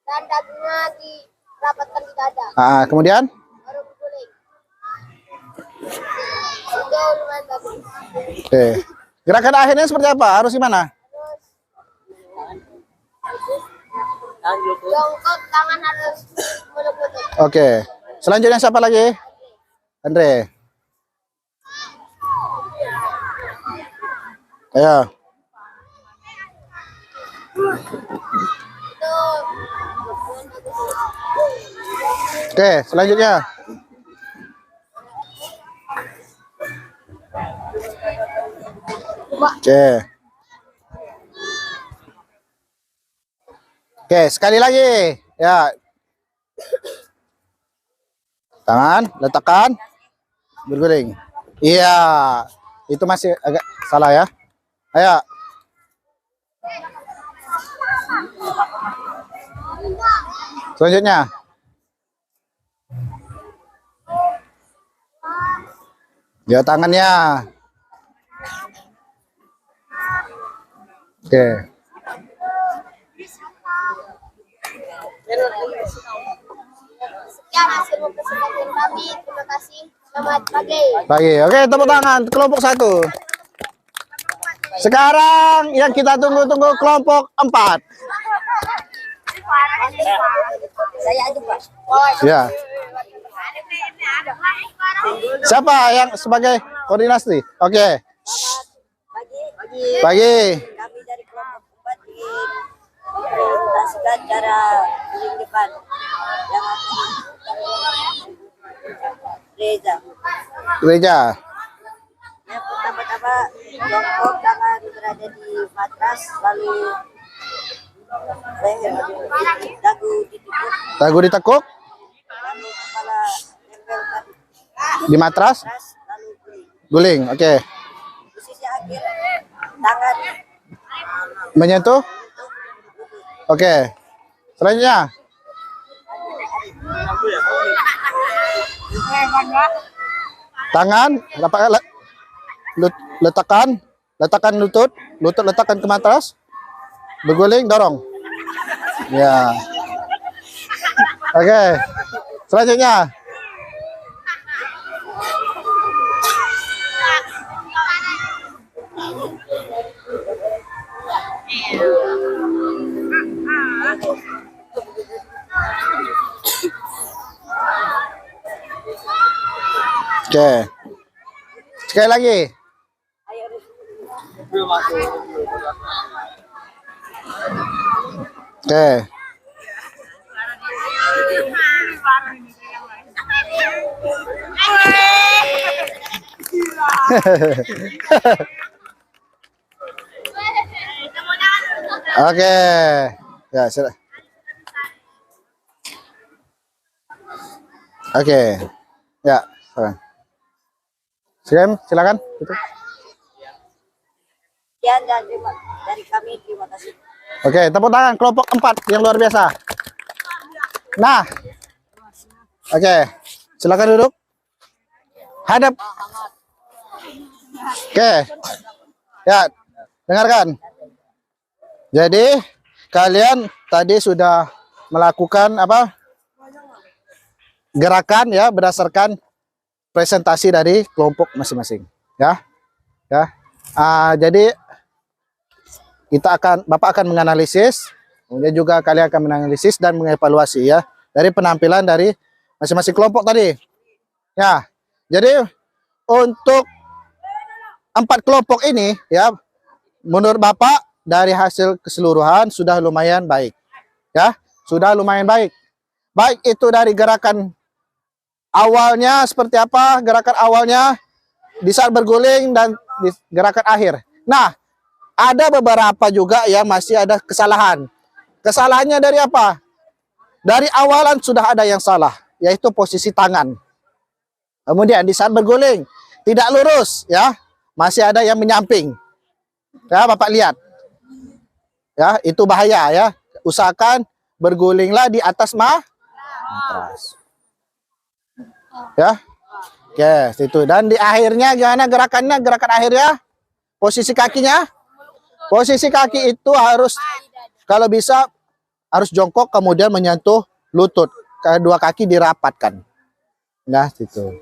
dan dagunya dirapatkan di dada. kemudian? Baru berguling. Itu lumayan bagus. Oke. Gerakan akhirnya seperti apa? Harus gimana? Jongkok, tangan harus meluk lutut. Oke. Selanjutnya siapa lagi? Andre. Ayo. Itu lumayan bagus. Oke, selanjutnya. Oke. Oke, sekali lagi. Ya. Tangan, letakkan. Berguling. Iya. Itu masih agak salah ya. Ayo. Selanjutnya. Ya, tangannya. Oke. Sekian hasil presentasi kami. Terima kasih. Selamat pagi. Pagi. Oke, tepuk tangan kelompok 1. Sekarang yang kita tunggu-tunggu kelompok 4. Saya aja, Pak. Ya. Siapa yang sebagai koordinasi? Oke. Pagi. Kami dari kelompok 4 ingin presentasikan cara guling depan yang akan Reza. Gereja. Yang pertama-tama jongkok, tangan berada di matras, lalu leher dagu ditukuk, Dagu ditekuk lalu kepala nempelkan di matras. matras, lalu guling. Guling. Oke. Posisi akhir tangan Menyentuh. Oke. Selanjutnya. Tangan letakkan lutut letakkan ke matras. Berguling, dorong. Ya. Oke. Selanjutnya. Oke. Sekali lagi. Oke. Oke. Ya, sudah. Oke. Ya, silakan. Itu. sekian dan dari kami terima kasih. Oke, tepuk tangan kelompok 4 yang luar biasa. Nah. Oke. Silakan duduk. Hadap. Oke. Ya, dengarkan. Jadi, kalian tadi sudah melakukan apa? Gerakan ya berdasarkan presentasi dari kelompok masing-masing, ya. Ya. Jadi Bapak akan menganalisis, kemudian juga kalian akan menganalisis dan mengevaluasi ya dari penampilan dari masing-masing kelompok tadi. Ya. Jadi untuk 4 kelompok ini ya menurut Bapak dari hasil keseluruhan sudah lumayan baik. Ya, sudah lumayan baik. Baik itu dari gerakan awalnya seperti apa, gerakan awalnya di saat berguling dan di gerakan akhir. Nah, ada beberapa juga yang masih ada kesalahan. Kesalahannya dari apa? Dari awalan sudah ada yang salah, yaitu posisi tangan. Kemudian di saat berguling tidak lurus, ya, masih ada yang menyamping. Ya, Bapak lihat. Ya, itu bahaya ya. Usahakan bergulinglah di atas matras. Ya. Oke, situ. Dan di akhirnya gimana gerakannya? Gerakan akhirnya posisi kakinya. Posisi kaki itu harus kalau bisa harus jongkok kemudian menyentuh lutut. Kedua kaki dirapatkan. Nah, situ.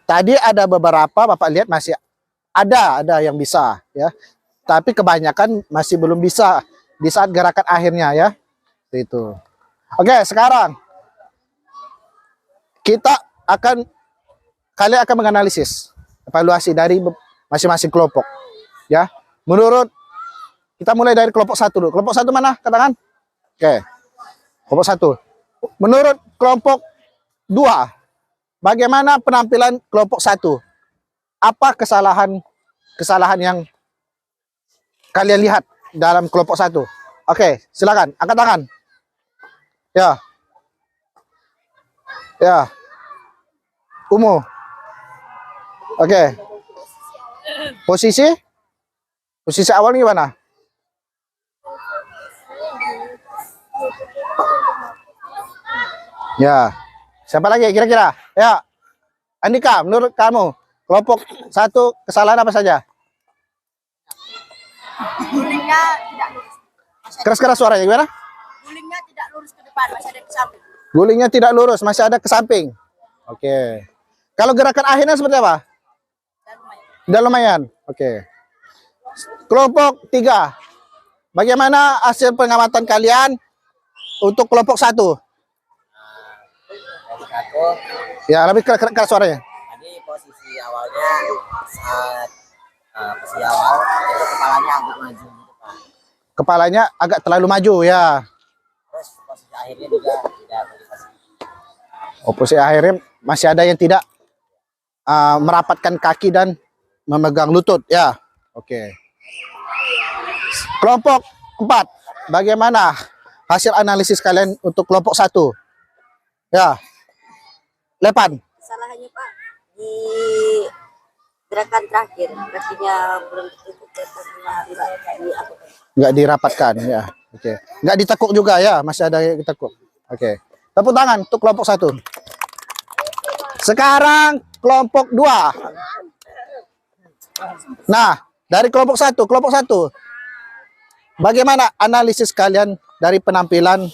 Tadi ada beberapa Bapak lihat masih ada yang bisa ya. Tapi kebanyakan masih belum bisa di saat gerakan akhirnya ya. Itu. Oke, sekarang kalian akan menganalisis evaluasi dari masing-masing kelompok. Ya. Menurut kita mulai dari kelompok 1 dulu. Kelompok 1 mana? Katakan. Oke. Kelompok 1. Menurut kelompok 2, bagaimana penampilan kelompok 1? Apa kesalahan yang kalian lihat dalam kelompok 1? Oke, silakan angkat tangan. Ya. Ya. Umur. Oke. Posisi awal gimana? Ya. Siapa lagi kira-kira? Ya. Andika, menurut kamu kelompok 1 kesalahan apa saja? Gulingnya tidak lurus. Keras-keras suaranya gimana? Gulingnya tidak lurus ke depan, masih ada ke samping. Gulingnya tidak lurus, masih ada ke samping. Oke. Kalau gerakan akhirnya seperti apa? Udah lumayan. Oke. Kelompok 3. Bagaimana hasil pengamatan kalian untuk kelompok 1? Kelompok 1 Ya, lebih keras suaranya. tadi posisi awalnya saat posisi awal itu kepalanya agak maju gitu Pak. Kepalanya agak terlalu maju ya. Terus posisi akhirnya juga tidak posisi. Posisi akhirnya masih ada yang tidak merapatkan kaki dan memegang lutut ya. Oke. Kelompok 4. Bagaimana hasil analisis kalian untuk kelompok 1? Ya. Lepan. Kesalahannya Pak di gerakan terakhir kakinya belum ditutup Nggak dirapatkan ya. Oke. Nggak ditekuk juga ya, masih ada yang ditekuk. Oke. Tepuk tangan untuk kelompok 1. Sekarang kelompok 2. Nah, dari kelompok 1, bagaimana analisis kalian dari penampilan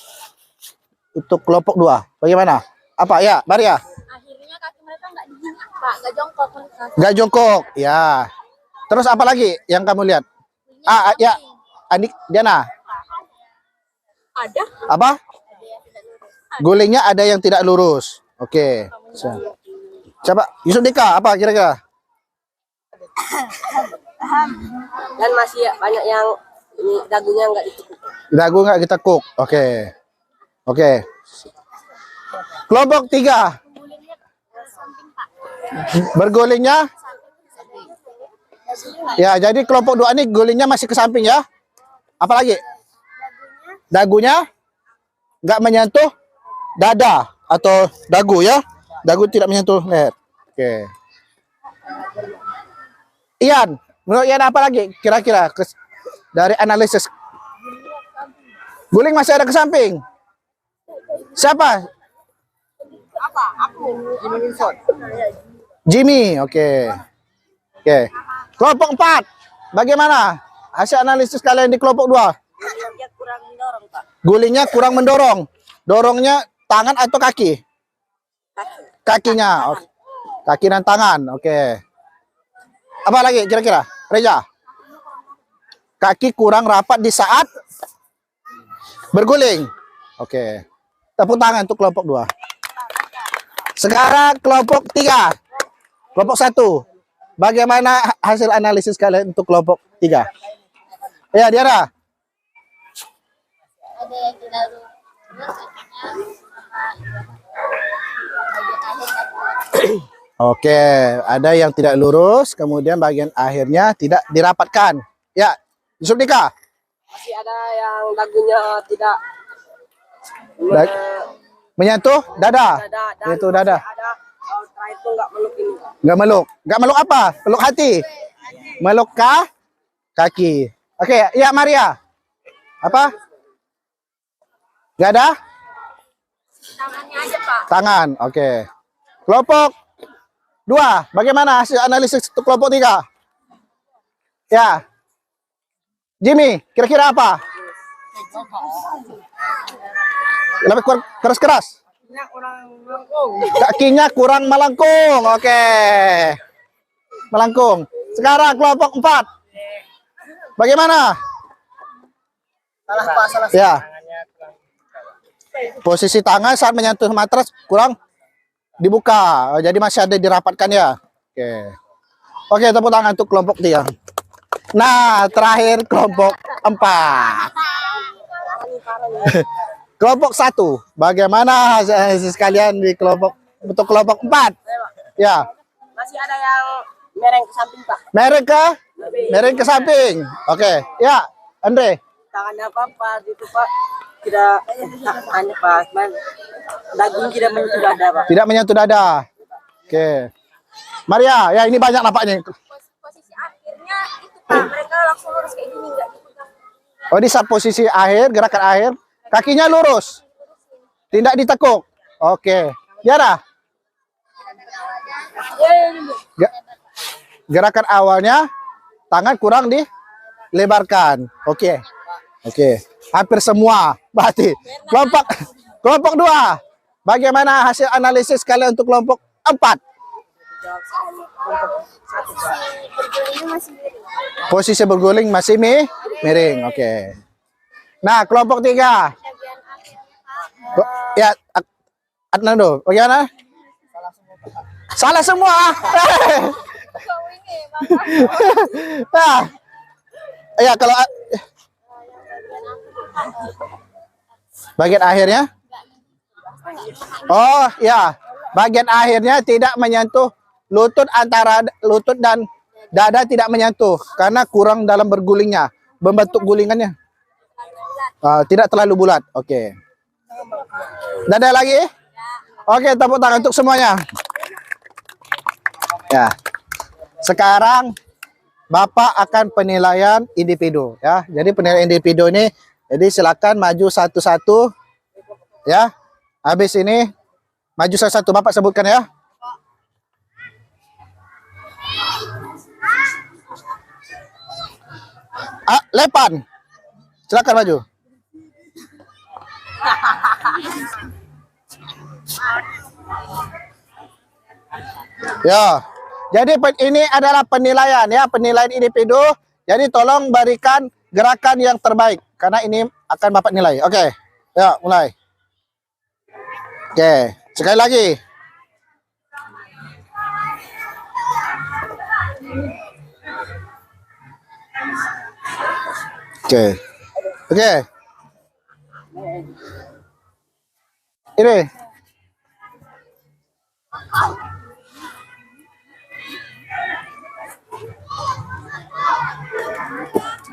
untuk kelompok 2? Bagaimana? Apa ya, Maria? akhirnya kaki mereka nggak digigit Pak, nggak jongkok mereka. Nggak jongkok, ya. Terus apa lagi yang kamu lihat? Ya, Anik, Diana. Ada Apa? Gulingnya ada yang tidak lurus. Oke. Coba Yusuf Dika, apa kira-kira? dan masih banyak yang ini dagunya nggak ditekuk. Dagu nggak ditekuk. Oke. Oke. Kelompok 3. Bergulingnya? Ya, jadi kelompok 2 ini gulingnya masih ke samping ya. Apalagi? Dagunya nggak menyentuh dada atau dagu ya. Dagu tidak menyentuh leher. Oke. Ian, menurut Ian apa lagi kira-kira dari analisis? Guling masih ada ke samping. Siapa? Jimmy, oke. Oke. Kelompok 4. Bagaimana hasil analisis kalian di kelompok 2? Dia kurang mendorong Pak. Gulingnya kurang mendorong. Dorongnya tangan atau kaki? Kakinya. Oke. Kaki dan tangan. Oke. Apa lagi kira-kira? Reja. Kaki kurang rapat di saat berguling. Oke. Tepuk tangan untuk kelompok 2. Sekarang kelompok 3. Kelompok 1. Bagaimana hasil analisis kalian untuk kelompok 3? Ya, Diara. Ada yang tidak lurus kakinya Oke, ada yang tidak lurus, kemudian bagian akhirnya tidak dirapatkan. Ya, Yusuf Dika. Masih ada yang dagunya tidak Menyentuh dada. dan Itu dada. ada terakhir itu nggak meluk ini Pak. Nggak meluk. Nggak meluk apa? Peluk hati. Meluk kaki. Oke, ya Maria. Apa? Nggak ada? Tangannya aja Pak. Tangan. Oke. Kelompok 2. Bagaimana hasil analisis untuk kelompok 3? Ya. Jimmy, kira-kira apa? Lebih keras-keras. Kakinya kurang melengkung. Oke. Melengkung. Sekarang kelompok 4. Bagaimana? Salah Pak, salah. Ya. Posisi tangan saat menyentuh matras kurang dibuka. Jadi masih ada dirapatkan ya. Oke. Oke, tepuk tangan untuk kelompok 3. Nah, terakhir kelompok 4. Kelompok 1. Bagaimana hasil kalian di kelompok untuk kelompok 4? Ya. Masih ada yang mereng ke samping Pak. Mereka miring ke samping. Oke, ya, Andre. Tangannya Papa gitu Pak. Tidak hanya Pak, cuman dagunya tidak menyentuh dada Pak. Tidak menyentuh dada. Oke. Maria, ya ini banyak nampaknya. Posisi akhirnya itu Pak, mereka langsung lurus kayak gini nggak dipegang. Oh, di saat posisi akhir, gerakan akhir, kakinya lurus. Tidak ditekuk. Oke. Tiara. Gerakan awalnya tangan kurang dilebarkan. Oke. Oke. Hampir semua berarti. Kelompok 2. Bagaimana hasil analisis kalian untuk kelompok 4? Posisi berguling masih miring. Oke. Nah, kelompok 3. Ya, Adnando, bagaimana? Salah semua. Nah, ya kalau bagian akhirnya, oh ya, bagian akhirnya tidak menyentuh lutut, antara lutut dan dada tidak menyentuh karena kurang dalam bergulingnya, membentuk gulingannya. Tidak terlalu bulat. Oke. Dada lagi? Oke, tepuk tangan untuk semuanya. Ya. Sekarang Bapak akan penilaian individu ya. Jadi penilaian individu ini, jadi silakan maju satu-satu ya. Habis ini maju satu-satu, Bapak sebutkan ya. Lepan. Silakan maju. Ya. Jadi ini adalah penilaian ya, penilaian individu. Jadi tolong berikan gerakan yang terbaik karena ini akan Bapak nilai. Oke. Ya, mulai. Oke, sekali lagi. Oke. Oke. Ini.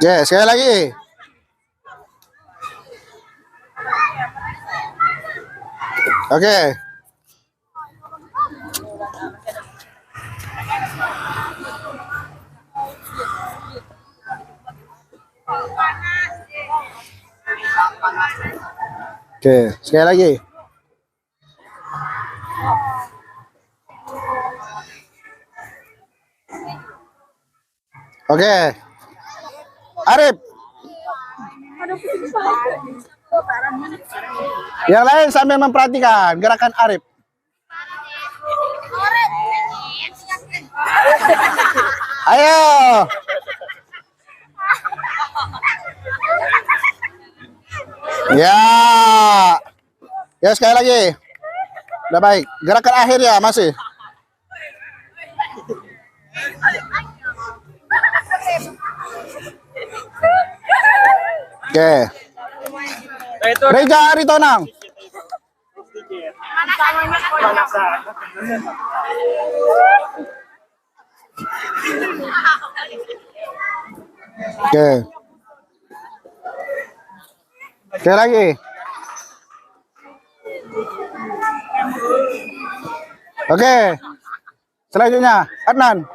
Oke, sekali lagi. Oke. Oke, sekali lagi. Oke. Arif. Yang lain sambil memperhatikan gerakan Arif. Ayo. Ya. Ya, sekali lagi. Udah baik. Gerakan akhir ya masih. Oke. Reja Aritonang. Oke. Oke lagi. Oke. Selanjutnya Adnan.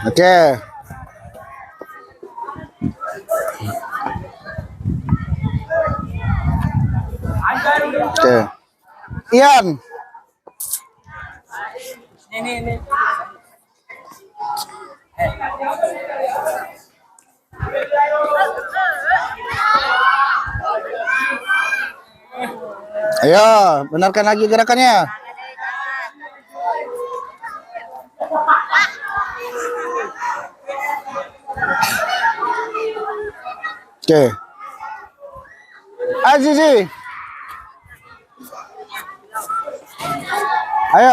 Oke. Oke. Ian. Ini. Ayo, benarkan lagi gerakannya. Oke. Azizi. Ayo.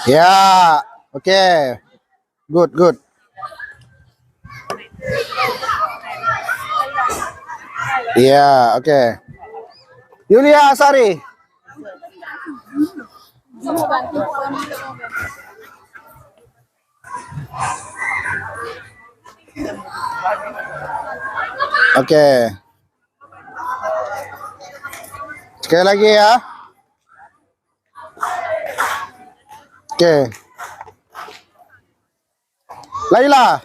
Ya, oke. Good. Iya, oke. Yulia Asari. Oke. Sekali lagi ya. Oke. Laila.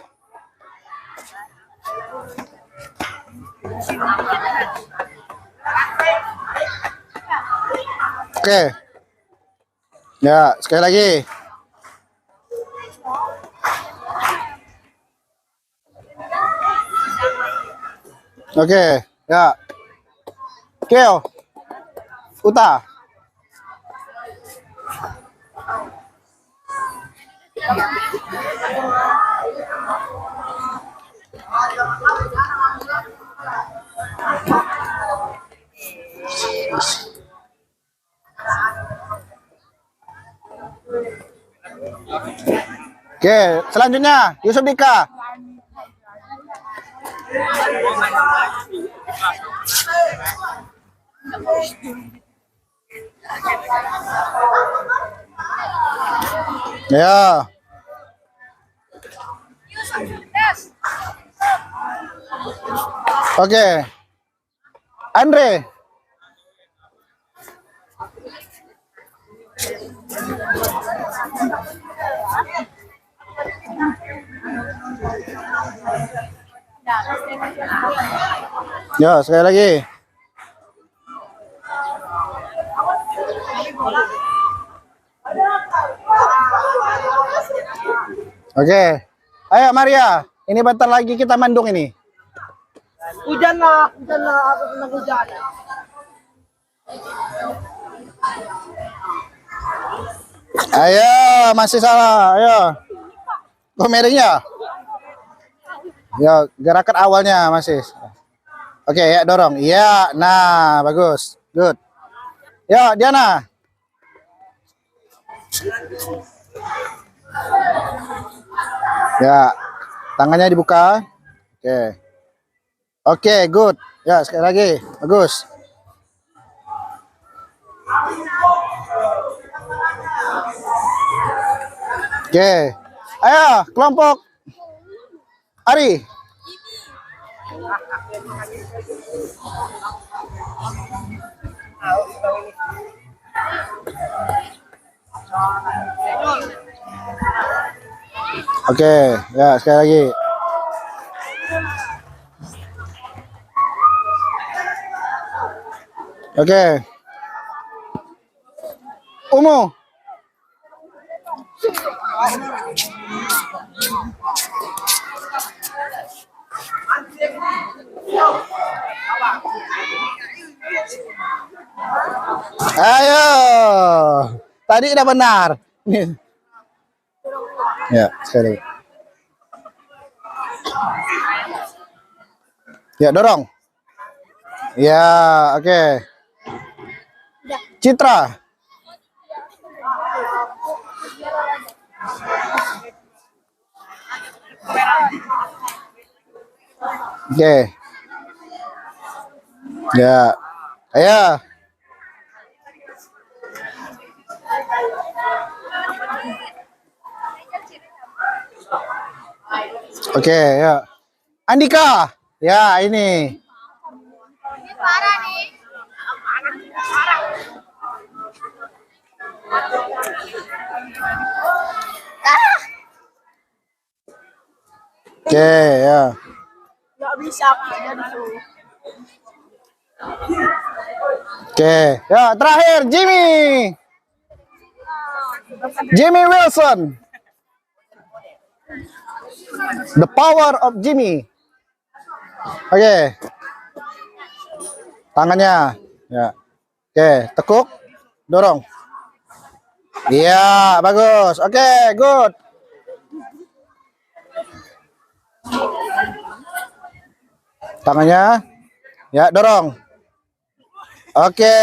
Oke. Ya, sekali lagi. Oke, ya. Keo. Uta. Oke, selanjutnya Yusuf Dika. Ya. Oke. Andre. Ya, sekali lagi. Oke. Ayo Maria, ini bentar lagi kita mandung ini. Hujan lah, aku kena hujan. Ayo, masih salah. Ayo. Komedinya. Ya, gerakan awalnya masih. Oke, ya dorong. Iya, nah, bagus. Good. Ya, Diana. Ya, tangannya dibuka. Oke. Oke, good. Ya, sekali lagi. Bagus. Oke. Ayo, kelompok Ari. Oke, ya sekali lagi. Oke. Umu. Ayo. Tadi udah benar. Ya, sekali. Ya, dorong. Ya, oke. Citra. Oke. Ya. Ayo. Oke, ya. Andika. Ya, ini. Ini parah nih. Oke, ya. Nggak bisa pakainya disuruh. Oke, ya terakhir Jimmy. Jimmy Wilson. The power of Jimmy. Oke. Tangannya. Ya. Oke, tekuk, dorong. Iya, bagus. Oke, good. Tangannya. Ya, dorong. Oke.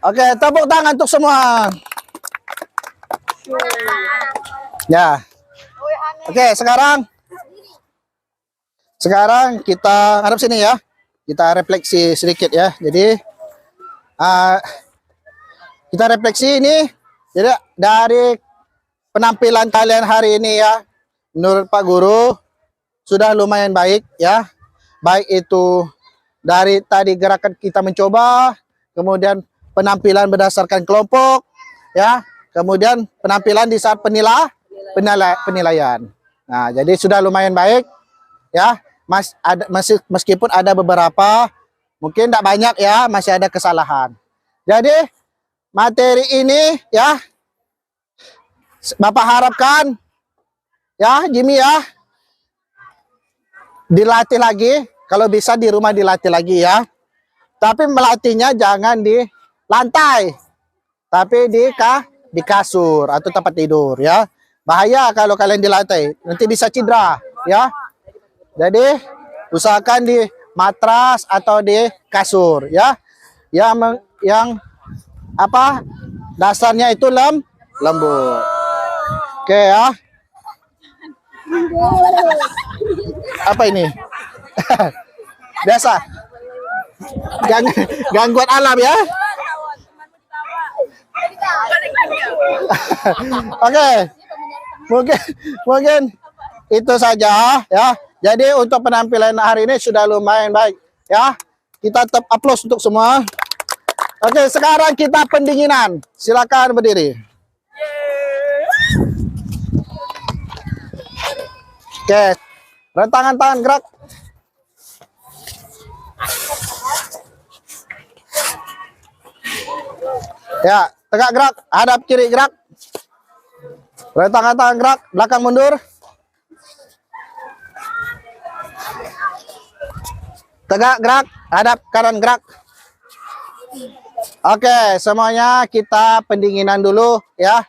Oke, tepuk tangan untuk semua. Ya. Oke, sekarang sekarang kita hadap sini ya. Kita refleksi sedikit ya. Jadi kita refleksi ini. Jadi dari penampilan kalian hari ini ya, menurut Pak Guru sudah lumayan baik ya. Baik itu dari tadi gerakan kita mencoba, kemudian penampilan berdasarkan kelompok ya, kemudian penampilan di saat penilaian. Nah, jadi sudah lumayan baik ya. Meskipun ada beberapa, mungkin tidak banyak ya, masih ada kesalahan. Jadi materi ini ya, Bapak harapkan ya, Jimmy ya, dilatih lagi. Kalau bisa di rumah dilatih lagi ya. Tapi melatihnya jangan di lantai, tapi di kasur atau tempat tidur ya. Bahaya kalau kalian dilatih, nanti bisa cedera ya. Jadi usahakan di matras atau di kasur ya. Yang apa? Dasarnya itu lembut. Oke ya. Apa ini? Biasa. Gangguan alam ya. Oke. Mungkin itu saja ya. Jadi untuk penampilan hari ini sudah lumayan baik ya. Kita tetap aplaus untuk semua. Oke, sekarang kita pendinginan. Silakan berdiri. Oke. Rentangan tangan gerak. Ya, tegak gerak, hadap kiri gerak. Rentangan tangan gerak, belakang mundur. Tegak gerak, hadap kanan gerak. Oke, semuanya kita pendinginan dulu ya.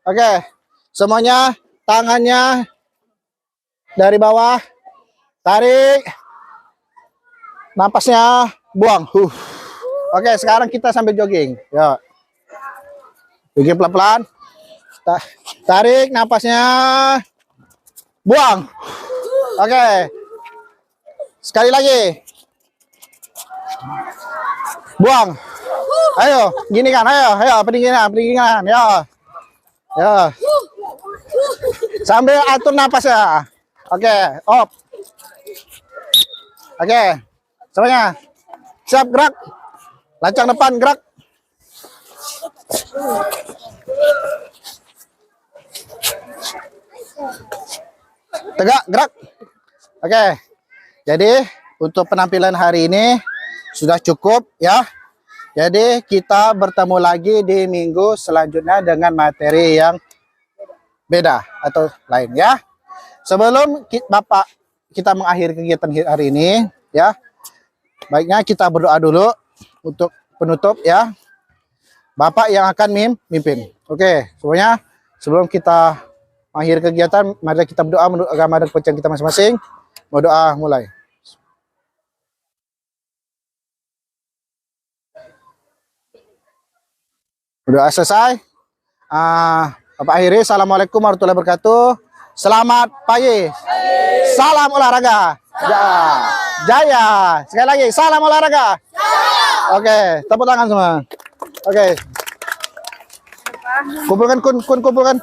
Oke, semuanya tangannya dari bawah. Tarik. Napasnya buang. Oke, sekarang kita sambil jogging. Ya. Jogging pelan-pelan. Tarik napasnya. Buang. Oke. Sekali lagi. Buang. Ayo, gini kan, ayo, pendinginan, ya. Ya. Sambil atur napasnya. Oke, op. Oke. Semuanya. Siap gerak. Lancang depan gerak. Tegak gerak. Oke. Jadi untuk penampilan hari ini sudah cukup ya. Jadi kita bertemu lagi di minggu selanjutnya dengan materi yang beda atau lain ya. Sebelum kita mengakhiri kegiatan hari ini ya, baiknya kita berdoa dulu untuk penutup ya. Bapak yang akan mimpin. Oke, semuanya sebelum kita mengakhiri kegiatan, mari kita berdoa menurut agama dan kepercayaan kita masing-masing. Berdoa mulai. Berdoa selesai. Bapak akhiri. Assalamualaikum warahmatullahi wabarakatuh. Selamat pagi. Salam olahraga. Jaya. Sekali lagi, salam olahraga. Oke, tepuk tangan semua. Oke. Kumpulkan, kumpulkan.